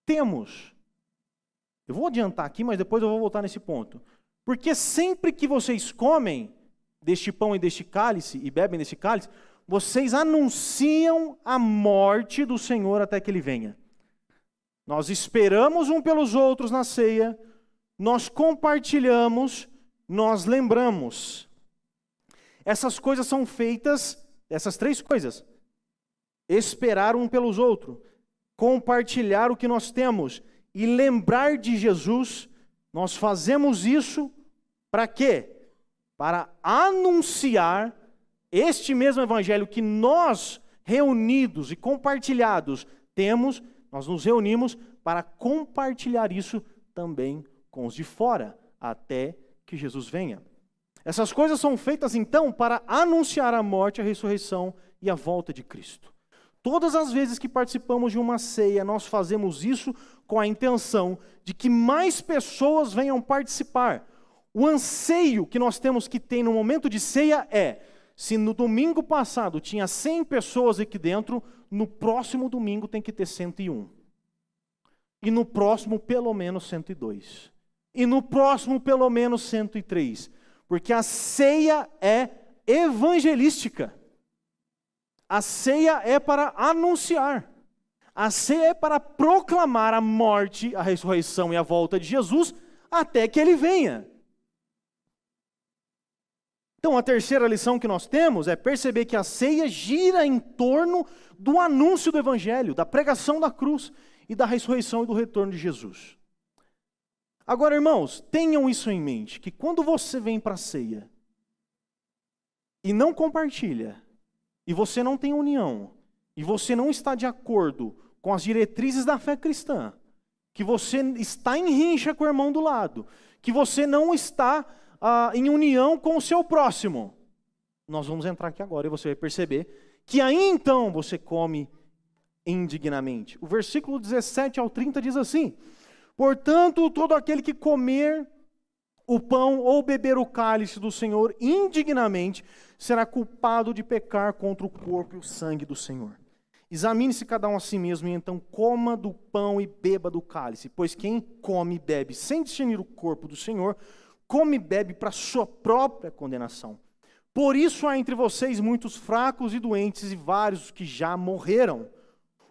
temos. Eu vou adiantar aqui, mas depois eu vou voltar nesse ponto. Porque sempre que vocês comem deste pão e deste cálice, e bebem deste cálice, vocês anunciam a morte do Senhor até que Ele venha. Nós esperamos um pelos outros na ceia, nós compartilhamos, nós lembramos. Essas coisas são feitas, essas três coisas: esperar um pelos outros, compartilhar o que nós temos e lembrar de Jesus. Nós fazemos isso para quê? Para anunciar este mesmo evangelho que nós, reunidos e compartilhados, temos. Nós nos reunimos para compartilhar isso também com os de fora, até que Jesus venha. Essas coisas são feitas, então, para anunciar a morte, a ressurreição e a volta de Cristo. Todas as vezes que participamos de uma ceia, nós fazemos isso com a intenção de que mais pessoas venham participar. O anseio que nós temos que ter no momento de ceia é: se no domingo passado tinha 100 pessoas aqui dentro, no próximo domingo tem que ter 101. E no próximo, pelo menos 102. E no próximo, pelo menos 103. Porque a ceia é evangelística. A ceia é para anunciar. A ceia é para proclamar a morte, a ressurreição e a volta de Jesus até que Ele venha. Então, a terceira lição que nós temos é perceber que a ceia gira em torno do anúncio do Evangelho, da pregação da cruz e da ressurreição e do retorno de Jesus. Agora, irmãos, tenham isso em mente, que quando você vem para a ceia e não compartilha, e você não tem união, e você não está de acordo com as diretrizes da fé cristã, que você está em rincha com o irmão do lado, que você não está em união com o seu próximo, nós vamos entrar aqui agora e você vai perceber que aí então você come indignamente. O versículo 17 ao 30 diz assim: portanto, todo aquele que comer o pão ou beber o cálice do Senhor indignamente será culpado de pecar contra o corpo e o sangue do Senhor. Examine-se cada um a si mesmo, e então coma do pão e beba do cálice, pois quem come e bebe sem discernir o corpo do Senhor, come e bebe para sua própria condenação. Por isso há entre vocês muitos fracos e doentes, e vários que já morreram.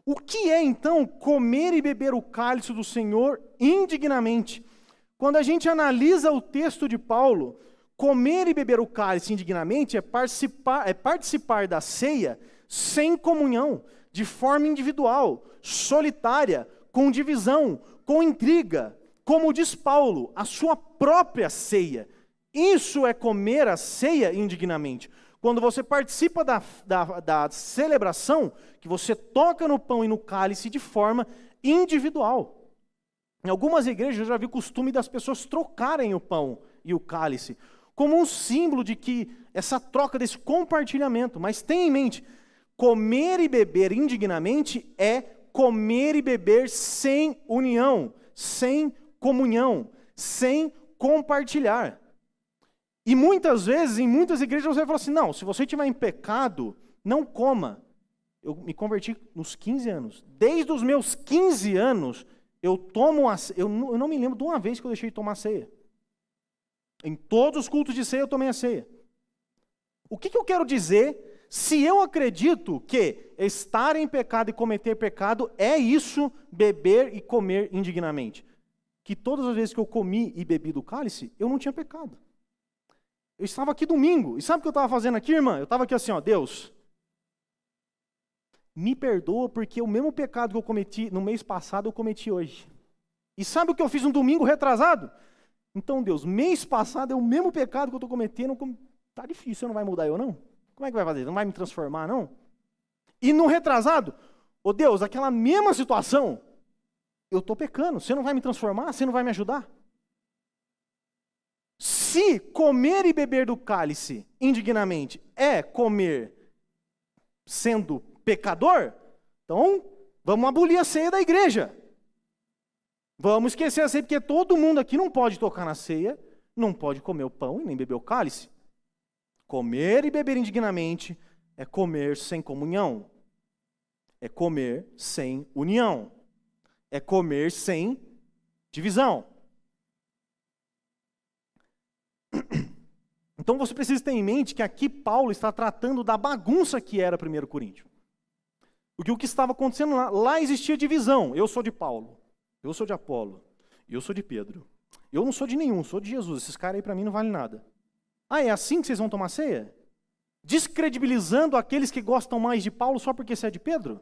O que é, então, comer e beber o cálice do Senhor indignamente? Quando a gente analisa o texto de Paulo, comer e beber o cálice indignamente é participar da ceia sem comunhão, de forma individual, solitária, com divisão, com intriga, como diz Paulo, a sua própria ceia. Isso é comer a ceia indignamente. Quando você participa da celebração, que você toca no pão e no cálice de forma individual. Em algumas igrejas eu já vi o costume das pessoas trocarem o pão e o cálice, como um símbolo de que essa troca, desse compartilhamento. Mas tenha em mente, comer e beber indignamente é comer e beber sem união, sem comunhão, sem compartilhar. E muitas vezes, em muitas igrejas, você fala assim, não, se você estiver em pecado, não coma. Eu me converti nos 15 anos. Desde os meus 15 anos, eu tomo eu não me lembro de uma vez que eu deixei de tomar ceia. Em todos os cultos de ceia, eu tomei a ceia. O que eu quero dizer? Se eu acredito que estar em pecado e cometer pecado é isso, beber e comer indignamente. Que todas as vezes que eu comi e bebi do cálice, eu não tinha pecado. Eu estava aqui domingo, e sabe o que eu estava fazendo aqui, irmã? Eu estava aqui assim, ó, Deus, me perdoa porque o mesmo pecado que eu cometi no mês passado, eu cometi hoje. E sabe o que eu fiz no domingo retrasado? Então, Deus, mês passado é o mesmo pecado que eu estou cometendo, tá difícil, você não vai mudar eu não? Como é que vai fazer? Não vai me transformar não? E no retrasado, ô Deus, aquela mesma situação, eu estou pecando, você não vai me transformar? Você não vai me ajudar? Se comer e beber do cálice indignamente é comer sendo pecador, então vamos abolir a ceia da igreja. Vamos esquecer a ceia, porque todo mundo aqui não pode tocar na ceia, não pode comer o pão e nem beber o cálice. Comer e beber indignamente é comer sem comunhão, é comer sem união, é comer sem divisão. Então você precisa ter em mente que aqui Paulo está tratando da bagunça que era 1 Coríntios. Porque o que estava acontecendo lá existia divisão. Eu sou de Paulo, eu sou de Apolo, eu sou de Pedro. Eu não sou de nenhum, sou de Jesus. Esses caras aí para mim não valem nada. Ah, é assim que vocês vão tomar ceia? Descredibilizando aqueles que gostam mais de Paulo só porque você é de Pedro?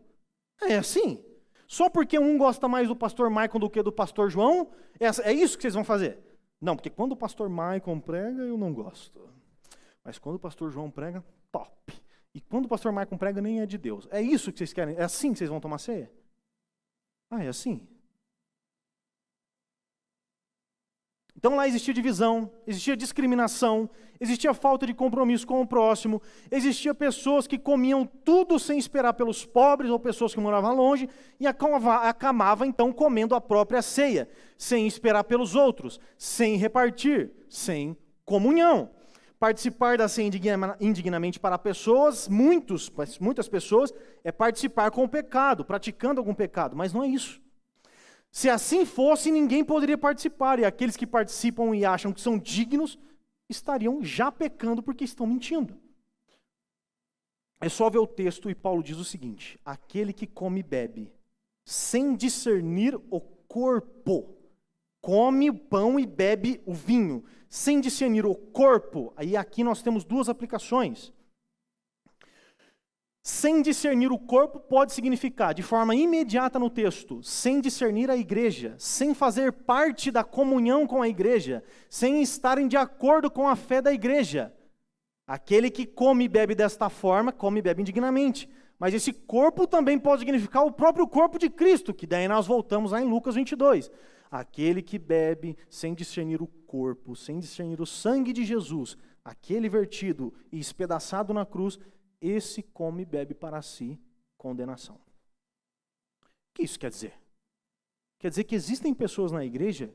É assim? Só porque um gosta mais do pastor Michael do que do pastor João? É isso que vocês vão fazer? Não, porque quando o pastor Michael prega, eu não gosto. Mas quando o pastor João prega, top. E quando o pastor Michael prega, nem é de Deus. É isso que vocês querem? É assim que vocês vão tomar ceia? Ah, é assim? Então lá existia divisão, existia discriminação, existia falta de compromisso com o próximo, existia pessoas que comiam tudo sem esperar pelos pobres ou pessoas que moravam longe e acabava então comendo a própria ceia, sem esperar pelos outros, sem repartir, sem comunhão. Participar da ceia indignamente para pessoas, muitas pessoas, é participar com o pecado, praticando algum pecado, mas não é isso. Se assim fosse, ninguém poderia participar, e aqueles que participam e acham que são dignos, estariam já pecando porque estão mentindo. É só ver o texto e Paulo diz o seguinte: aquele que come e bebe, sem discernir o corpo, come o pão e bebe o vinho, sem discernir o corpo, aí aqui nós temos duas aplicações. Sem discernir o corpo pode significar, de forma imediata no texto, sem discernir a igreja, sem fazer parte da comunhão com a igreja, sem estarem de acordo com a fé da igreja. Aquele que come e bebe desta forma, come e bebe indignamente. Mas esse corpo também pode significar o próprio corpo de Cristo, que daí nós voltamos lá em Lucas 22. Aquele que bebe sem discernir o corpo, sem discernir o sangue de Jesus, aquele vertido e espedaçado na cruz, esse come e bebe para si condenação. O que isso quer dizer? Quer dizer que existem pessoas na igreja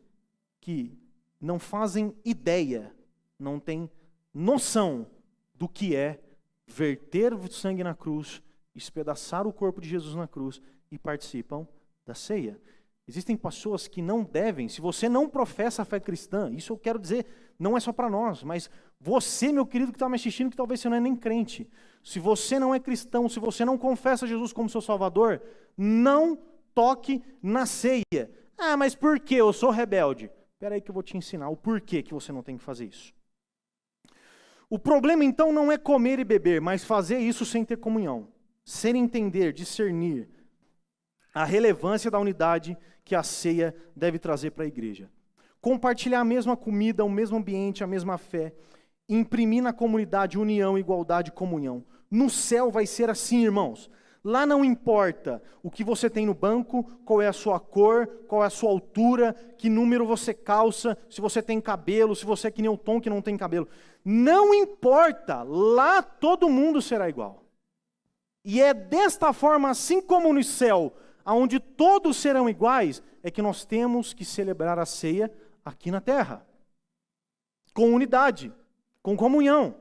que não fazem ideia, não têm noção do que é verter o sangue na cruz, espedaçar o corpo de Jesus na cruz e participam da ceia. Existem pessoas que não devem, se você não professa a fé cristã, isso eu quero dizer, não é só para nós, mas você, meu querido que está me assistindo, que talvez você não é nem crente, se você não é cristão, se você não confessa Jesus como seu Salvador, não toque na ceia. Ah, mas por que? Eu sou rebelde. Espera aí que eu vou te ensinar o porquê que você não tem que fazer isso. O problema então não é comer e beber, mas fazer isso sem ter comunhão. Sem entender, discernir a relevância da unidade que a ceia deve trazer para a igreja. Compartilhar a mesma comida, o mesmo ambiente, a mesma fé. Imprimir na comunidade união, igualdade e comunhão. No céu vai ser assim, irmãos. Lá não importa o que você tem no banco, qual é a sua cor, qual é a sua altura, que número você calça, se você tem cabelo, se você é que nem o Tom que não tem cabelo. Não importa, lá todo mundo será igual. E é desta forma, assim como no céu, onde todos serão iguais, é que nós temos que celebrar a ceia aqui na terra. Com unidade, com comunhão.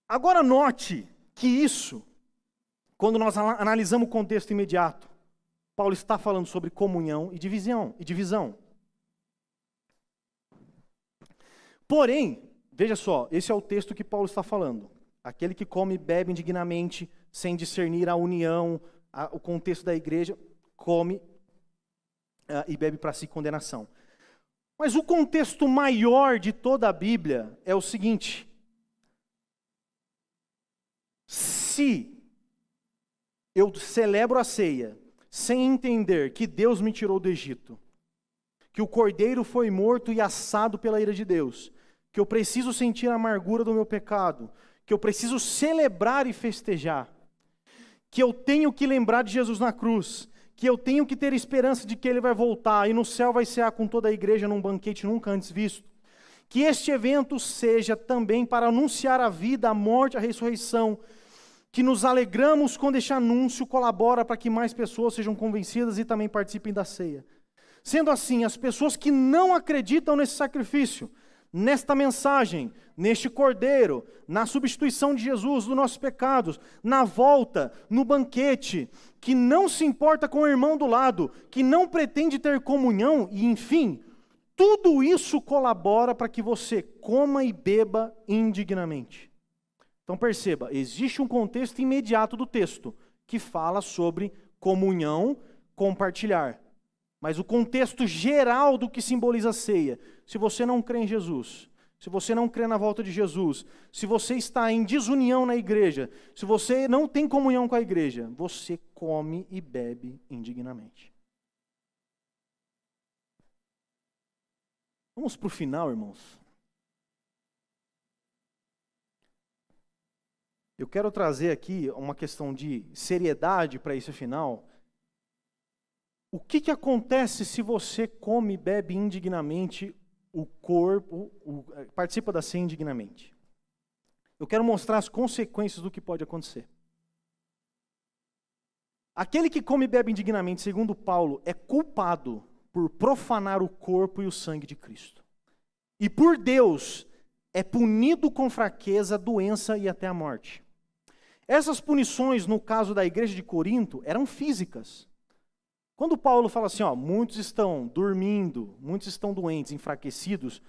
Agora note que isso, quando nós analisamos o contexto imediato, Paulo está falando sobre comunhão e divisão. Porém, veja só, esse é o texto que Paulo está falando. Aquele que come e bebe indignamente, sem discernir a união, o contexto da igreja, come e bebe para si condenação. Mas o contexto maior de toda a Bíblia é o seguinte: se eu celebro a ceia sem entender que Deus me tirou do Egito, que o cordeiro foi morto e assado pela ira de Deus, que eu preciso sentir a amargura do meu pecado, que eu preciso celebrar e festejar, que eu tenho que lembrar de Jesus na cruz, que eu tenho que ter esperança de que Ele vai voltar e no céu vai cear com toda a igreja num banquete nunca antes visto, que este evento seja também para anunciar a vida, a morte, a ressurreição, que nos alegramos quando este anúncio colabora para que mais pessoas sejam convencidas e também participem da ceia. Sendo assim, as pessoas que não acreditam nesse sacrifício, nesta mensagem, neste cordeiro, na substituição de Jesus dos nossos pecados, na volta, no banquete, que não se importa com o irmão do lado, que não pretende ter comunhão, e enfim, tudo isso colabora para que você coma e beba indignamente. Então perceba, existe um contexto imediato do texto, que fala sobre comunhão, compartilhar. Mas o contexto geral do que simboliza a ceia, se você não crê em Jesus, se você não crê na volta de Jesus, se você está em desunião na igreja, se você não tem comunhão com a igreja, você come e bebe indignamente. Vamos para o final, irmãos. Eu quero trazer aqui uma questão de seriedade para esse final. O que acontece se você come e bebe indignamente o corpo, participa da ceia indignamente? Eu quero mostrar as consequências do que pode acontecer. Aquele que come e bebe indignamente, segundo Paulo, é culpado por profanar o corpo e o sangue de Cristo. E por Deus é punido com fraqueza, doença e até a morte. Essas punições, no caso da igreja de Corinto, eram físicas. Quando Paulo fala assim, muitos estão dormindo, muitos estão doentes, enfraquecidos,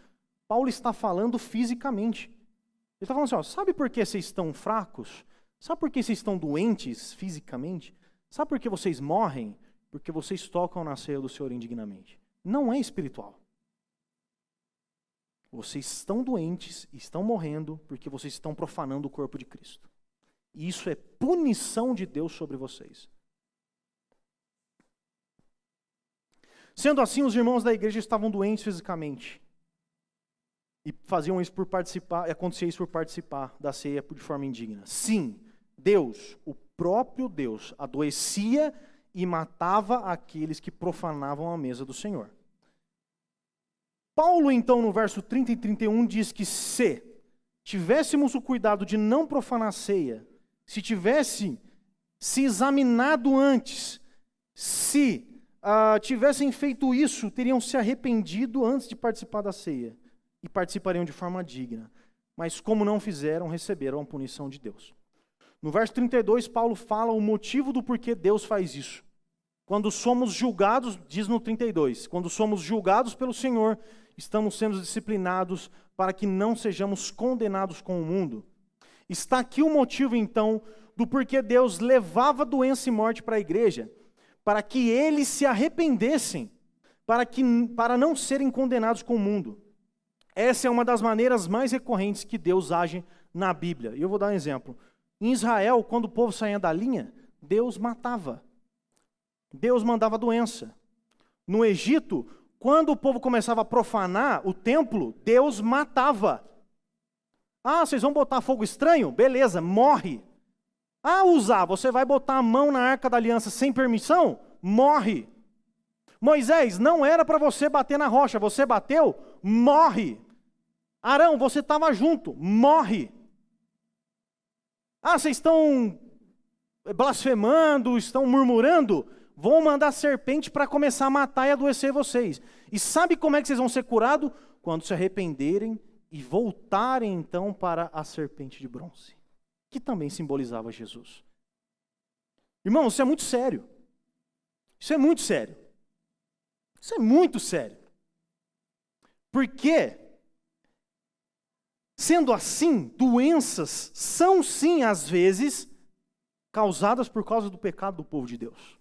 Paulo está falando fisicamente. Ele está falando assim, sabe por que vocês estão fracos? Sabe por que vocês estão doentes fisicamente? Sabe por que vocês morrem? Porque vocês tocam na ceia do Senhor indignamente. Não é espiritual. Vocês estão doentes, estão morrendo, porque vocês estão profanando o corpo de Cristo. E isso é punição de Deus sobre vocês. Sendo assim, os irmãos da igreja estavam doentes fisicamente. E faziam isso por participar, e acontecia isso por participar da ceia de forma indigna. Sim, Deus, o próprio Deus, adoecia e matava aqueles que profanavam a mesa do Senhor. Paulo, então, no verso 30 e 31, diz que se tivéssemos o cuidado de não profanar a ceia, se tivesse se examinado antes, se tivessem feito isso, teriam se arrependido antes de participar da ceia e participariam de forma digna. Mas como não fizeram, receberam a punição de Deus. No verso 32, Paulo fala o motivo do porquê Deus faz isso. Quando somos julgados, diz no 32, quando somos julgados pelo Senhor, estamos sendo disciplinados para que não sejamos condenados com o mundo. Está aqui o motivo, então, do porquê Deus levava doença e morte para a igreja, para que eles se arrependessem, para não serem condenados com o mundo. Essa é uma das maneiras mais recorrentes que Deus age na Bíblia. E eu vou dar um exemplo. Em Israel, quando o povo saía da linha, Deus matava. Deus mandava doença. No Egito, quando o povo começava a profanar o templo, Deus matava. Ah, vocês vão botar fogo estranho? Beleza, morre. Ah, Uzá, você vai botar a mão na arca da aliança sem permissão? Morre. Moisés, não era para você bater na rocha, você bateu? Morre. Arão, você estava junto? Morre. Ah, vocês estão blasfemando, estão murmurando? Vou mandar serpente para começar a matar e adoecer vocês. E sabe como é que vocês vão ser curados? Quando se arrependerem e voltarem então para a serpente de bronze, que também simbolizava Jesus. Irmão, isso é muito sério. Isso é muito sério. Isso é muito sério. Porque, sendo assim, doenças são sim, às vezes, causadas por causa do pecado do povo de Deus.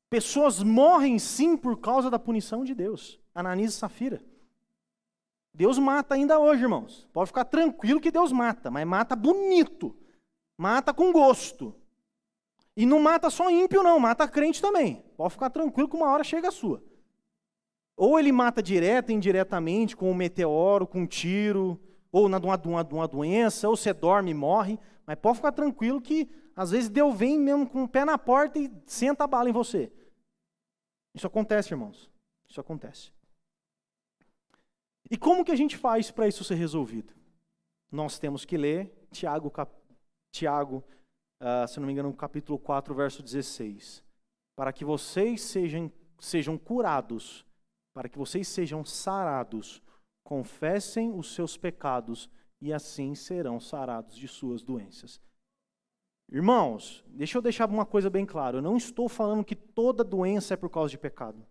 Pessoas morrem sim por causa da punição de Deus. Ananias e Safira. Deus mata ainda hoje, irmãos. Pode ficar tranquilo que Deus mata, mas mata bonito. Mata com gosto. E não mata só ímpio não, mata crente também. Pode ficar tranquilo que uma hora chega a sua. Ou ele mata direto e indiretamente, com um meteoro, com um tiro, ou de uma doença, ou você dorme e morre. Mas pode ficar tranquilo que, às vezes, Deus vem mesmo com o pé na porta e senta a bala em você. Isso acontece, irmãos. Isso acontece. E como que a gente faz para isso ser resolvido? Nós temos que ler Tiago, se não me engano, no capítulo 4, verso 16. Para que vocês sejam curados, para que vocês sejam sarados, confessem os seus pecados e assim serão sarados de suas doenças. Irmãos, deixa eu deixar uma coisa bem clara. Eu não estou falando que toda doença é por causa de pecado.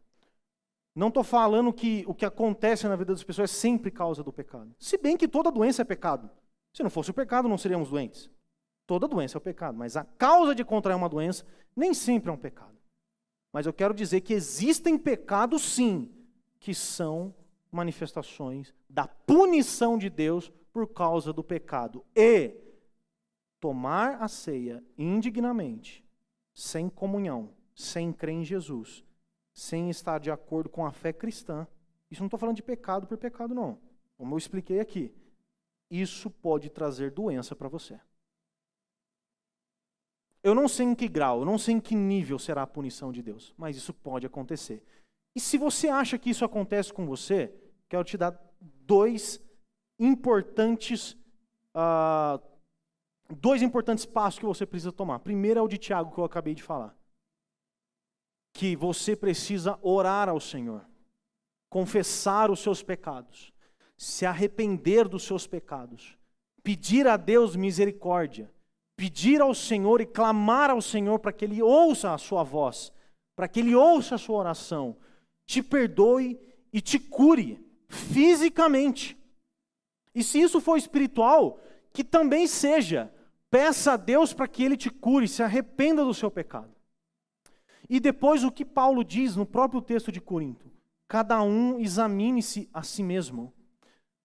Não estou falando que o que acontece na vida das pessoas é sempre causa do pecado. Se bem que toda doença é pecado. Se não fosse o pecado, não seríamos doentes. Toda doença é o pecado, mas a causa de contrair uma doença nem sempre é um pecado. Mas eu quero dizer que existem pecados, sim, que são manifestações da punição de Deus por causa do pecado. E tomar a ceia indignamente, sem comunhão, sem crer em Jesus, sem estar de acordo com a fé cristã, isso não estou falando de pecado por pecado, não. Como eu expliquei aqui, isso pode trazer doença para você. Eu não sei em que grau, eu não sei em que nível será a punição de Deus, mas isso pode acontecer. E se você acha que isso acontece com você, quero te dar dois importantes passos que você precisa tomar. Primeiro é o de Tiago, que eu acabei de falar. Que você precisa orar ao Senhor, confessar os seus pecados, se arrepender dos seus pecados, pedir a Deus misericórdia, pedir ao Senhor e clamar ao Senhor para que Ele ouça a sua voz, para que Ele ouça a sua oração, te perdoe e te cure fisicamente. E se isso for espiritual, que também seja. Peça a Deus para que Ele te cure, se arrependa do seu pecado. E depois o que Paulo diz no próprio texto de Corinto: cada um examine-se a si mesmo.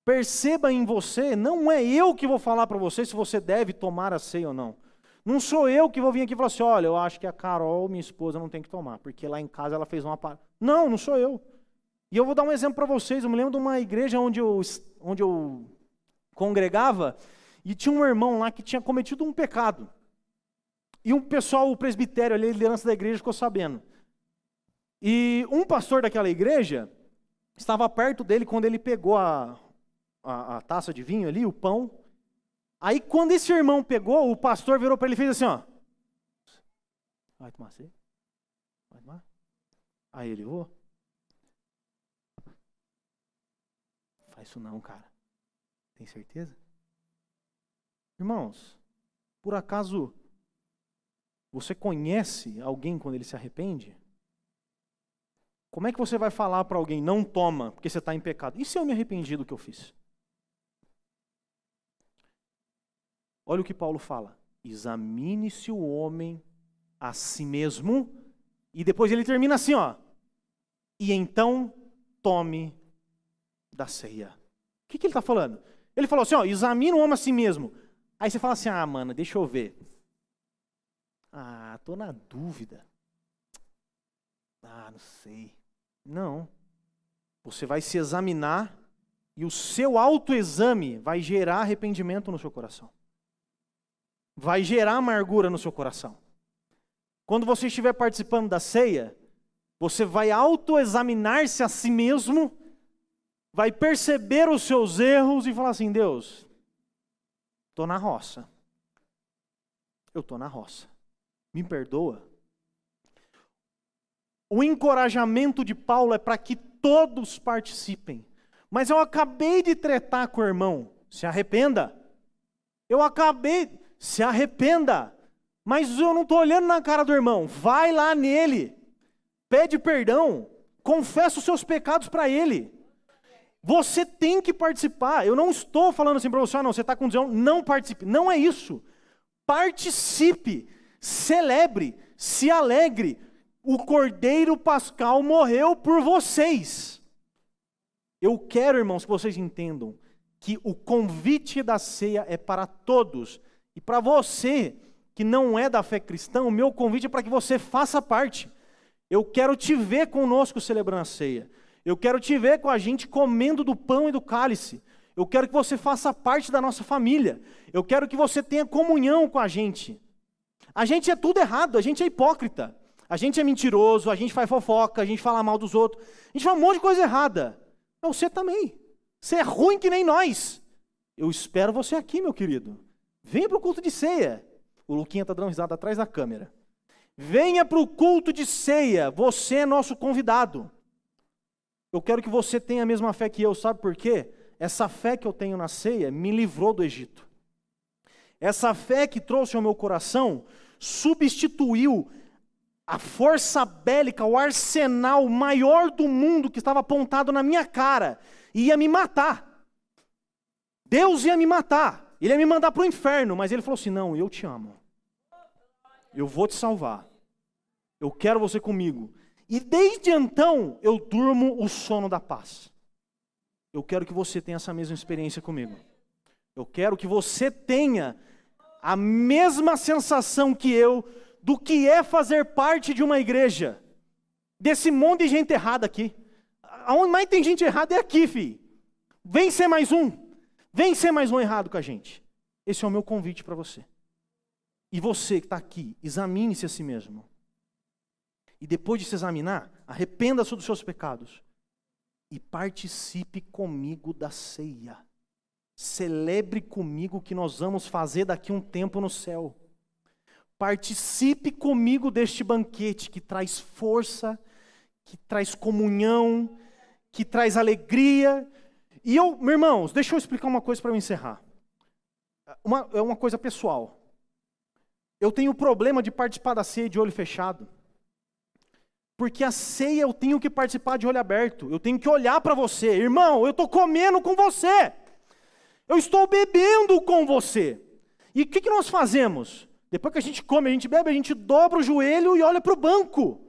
Perceba em você, não é eu que vou falar para você se você deve tomar a ceia ou não. Não sou eu que vou vir aqui e falar assim: olha, eu acho que a Carol, minha esposa, não tem que tomar, porque lá em casa ela fez uma parada. Não sou eu. E eu vou dar um exemplo para vocês. Eu me lembro de uma igreja onde eu congregava, e tinha um irmão lá que tinha cometido um pecado. E o pessoal, o presbitério ali, a liderança da igreja, ficou sabendo. E um pastor daquela igreja estava perto dele quando ele pegou a taça de vinho ali, o pão. Aí quando esse irmão pegou, o pastor virou para ele e fez assim, ó. Vai tomar ceia? Vai tomar? Aí ele, faz isso não, cara. Tem certeza? Irmãos, por acaso você conhece alguém quando ele se arrepende? Como é que você vai falar para alguém, não toma, porque você está em pecado? E se eu me arrependi do que eu fiz? Olha o que Paulo fala. examine-se o homem a si mesmo, e depois ele termina assim, ó, e então tome da ceia. O que ele está falando? Ele falou assim, ó, examina o homem a si mesmo. Aí você fala assim, mano, deixa eu ver. Tô na dúvida. Não sei. Não. Você vai se examinar e o seu autoexame vai gerar arrependimento no seu coração. Vai gerar amargura no seu coração. Quando você estiver participando da ceia, você vai autoexaminar-se a si mesmo, vai perceber os seus erros e falar assim, Deus, estou na roça. Eu estou na roça. Me perdoa. O encorajamento de Paulo é para que todos participem. Mas eu acabei de tretar com o irmão. Se arrependa. Se arrependa. Mas eu não estou olhando na cara do irmão. Vai lá nele. Pede perdão. Confessa os seus pecados para ele. Você tem que participar. Eu não estou falando assim para você, não, você está com desão, não participe. Não é isso. Participe. Celebre. Se alegre. O Cordeiro Pascal morreu por vocês. Eu quero, irmãos, que vocês entendam que o convite da ceia é para todos. E para você que não é da fé cristã, o meu convite é para que você faça parte. Eu quero te ver conosco celebrando a ceia. Eu quero te ver com a gente comendo do pão e do cálice. Eu quero que você faça parte da nossa família. Eu quero que você tenha comunhão com a gente. A gente é tudo errado, a gente é hipócrita. A gente é mentiroso, a gente faz fofoca, a gente fala mal dos outros. A gente fala um monte de coisa errada. Mas você também. Você é ruim que nem nós. Eu espero você aqui, meu querido. Venha para o culto de ceia. O Luquinha está dando risada atrás da câmera. Venha para o culto de ceia. Você é nosso convidado. Eu quero que você tenha a mesma fé que eu. Sabe por quê? Essa fé que eu tenho na ceia me livrou do Egito. Essa fé que trouxe ao meu coração substituiu a força bélica, o arsenal maior do mundo que estava apontado na minha cara e ia me matar. Deus ia me matar. Ele ia me mandar para o inferno, mas ele falou assim, não, eu te amo. Eu vou te salvar. Eu quero você comigo. E desde então, eu durmo o sono da paz. Eu quero que você tenha essa mesma experiência comigo. Eu quero que você tenha a mesma sensação que eu do que é fazer parte de uma igreja. Desse monte de gente errada aqui. Aonde mais tem gente errada é aqui, filho. Vem ser mais um. Vem ser mais um errado com a gente. Esse é o meu convite para você. E você que está aqui, examine-se a si mesmo. E depois de se examinar, arrependa-se dos seus pecados. E participe comigo da ceia. Celebre comigo o que nós vamos fazer daqui a um tempo no céu. Participe comigo deste banquete que traz força, que traz comunhão, que traz alegria. E meus irmãos, deixa eu explicar uma coisa para eu encerrar. É uma coisa pessoal. Eu tenho problema de participar da ceia de olho fechado. Porque a ceia eu tenho que participar de olho aberto. Eu tenho que olhar para você. Irmão, eu estou comendo com você. Eu estou bebendo com você. E o que nós fazemos? Depois que a gente come, a gente bebe, a gente dobra o joelho e olha para o banco.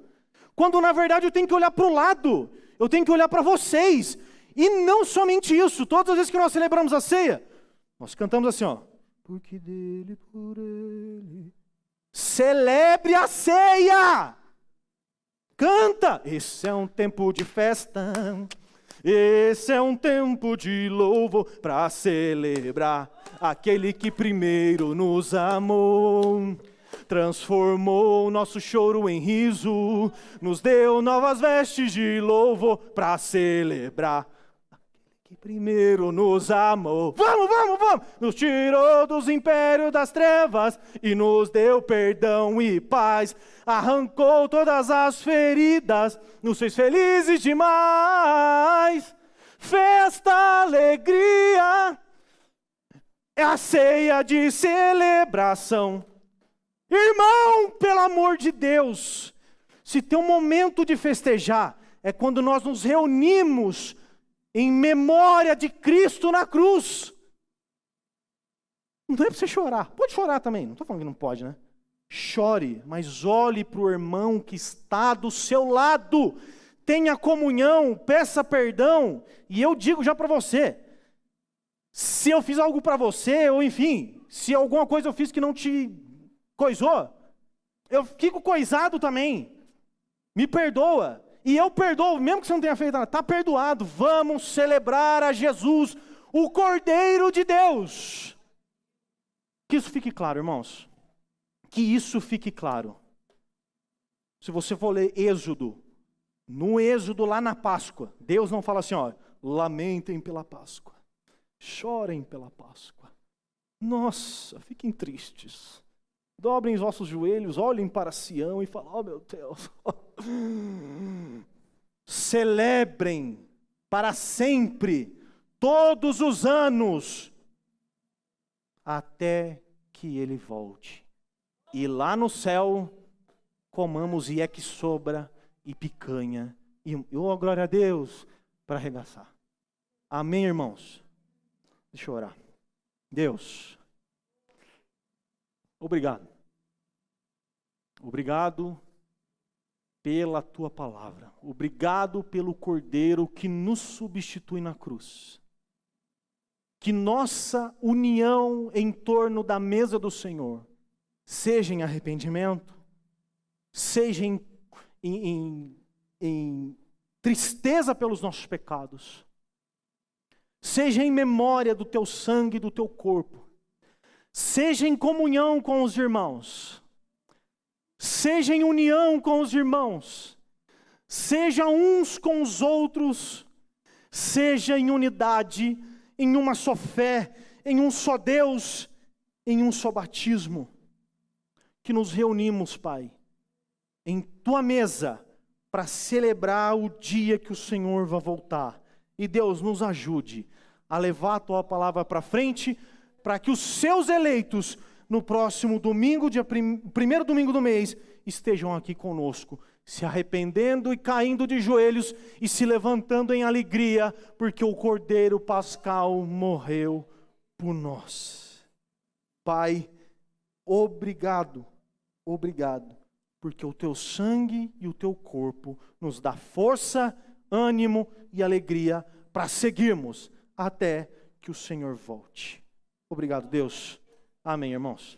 Quando na verdade eu tenho que olhar para o lado. Eu tenho que olhar para vocês. E não somente isso. Todas as vezes que nós celebramos a ceia, nós cantamos assim, ó. Porque dele, por ele. Celebre a ceia! Canta! Esse é um tempo de festa. Esse é um tempo de louvor para celebrar aquele que primeiro nos amou, transformou nosso choro em riso, nos deu novas vestes de louvor para celebrar aquele que primeiro nos amou. Vamos! Nos tirou dos impérios das trevas e nos deu perdão e paz. Arrancou todas as feridas, nos fez felizes demais. Festa, alegria, é a ceia de celebração. Irmão, pelo amor de Deus, se tem um momento de festejar, é quando nós nos reunimos em memória de Cristo na cruz. Não é para você chorar. Pode chorar também, não estou falando que não pode, né? Chore, mas olhe para o irmão que está do seu lado. Tenha comunhão, peça perdão. E eu digo já para você, se eu fiz algo para você, ou enfim, se alguma coisa eu fiz que não te coisou, eu fico coisado também. Me perdoa. E eu perdoo, mesmo que você não tenha feito nada, está perdoado. Vamos celebrar a Jesus, o Cordeiro de Deus. Que isso fique claro, irmãos. Que isso fique claro. Se você for ler Êxodo, no Êxodo lá na Páscoa, Deus não fala assim, ó, lamentem pela Páscoa, chorem pela Páscoa. Nossa, fiquem tristes. Dobrem os vossos joelhos, olhem para Sião e falem, oh meu Deus. Celebrem para sempre, todos os anos, até que Ele volte. E lá no céu, comamos iaquisobra e picanha. E oh, glória a Deus, para arregaçar. Amém, irmãos? Deixa eu orar. Deus, obrigado. Obrigado pela Tua palavra. Obrigado pelo Cordeiro que nos substitui na cruz. Que nossa união em torno da mesa do Senhor seja em arrependimento, seja em tristeza pelos nossos pecados, seja em memória do Teu sangue e do Teu corpo, seja em comunhão com os irmãos, seja em união com os irmãos, seja uns com os outros, seja em unidade, em uma só fé, em um só Deus, em um só batismo, que nos reunimos, Pai, em Tua mesa, para celebrar o dia que o Senhor vai voltar. E Deus, nos ajude a levar a Tua palavra para frente, para que os Seus eleitos, no próximo domingo, primeiro domingo do mês, estejam aqui conosco, se arrependendo e caindo de joelhos e se levantando em alegria, porque o Cordeiro Pascal morreu por nós. Pai, obrigado, obrigado, porque o Teu sangue e o Teu corpo nos dá força, ânimo e alegria para seguirmos até que o Senhor volte. Obrigado, Deus. Amém, irmãos.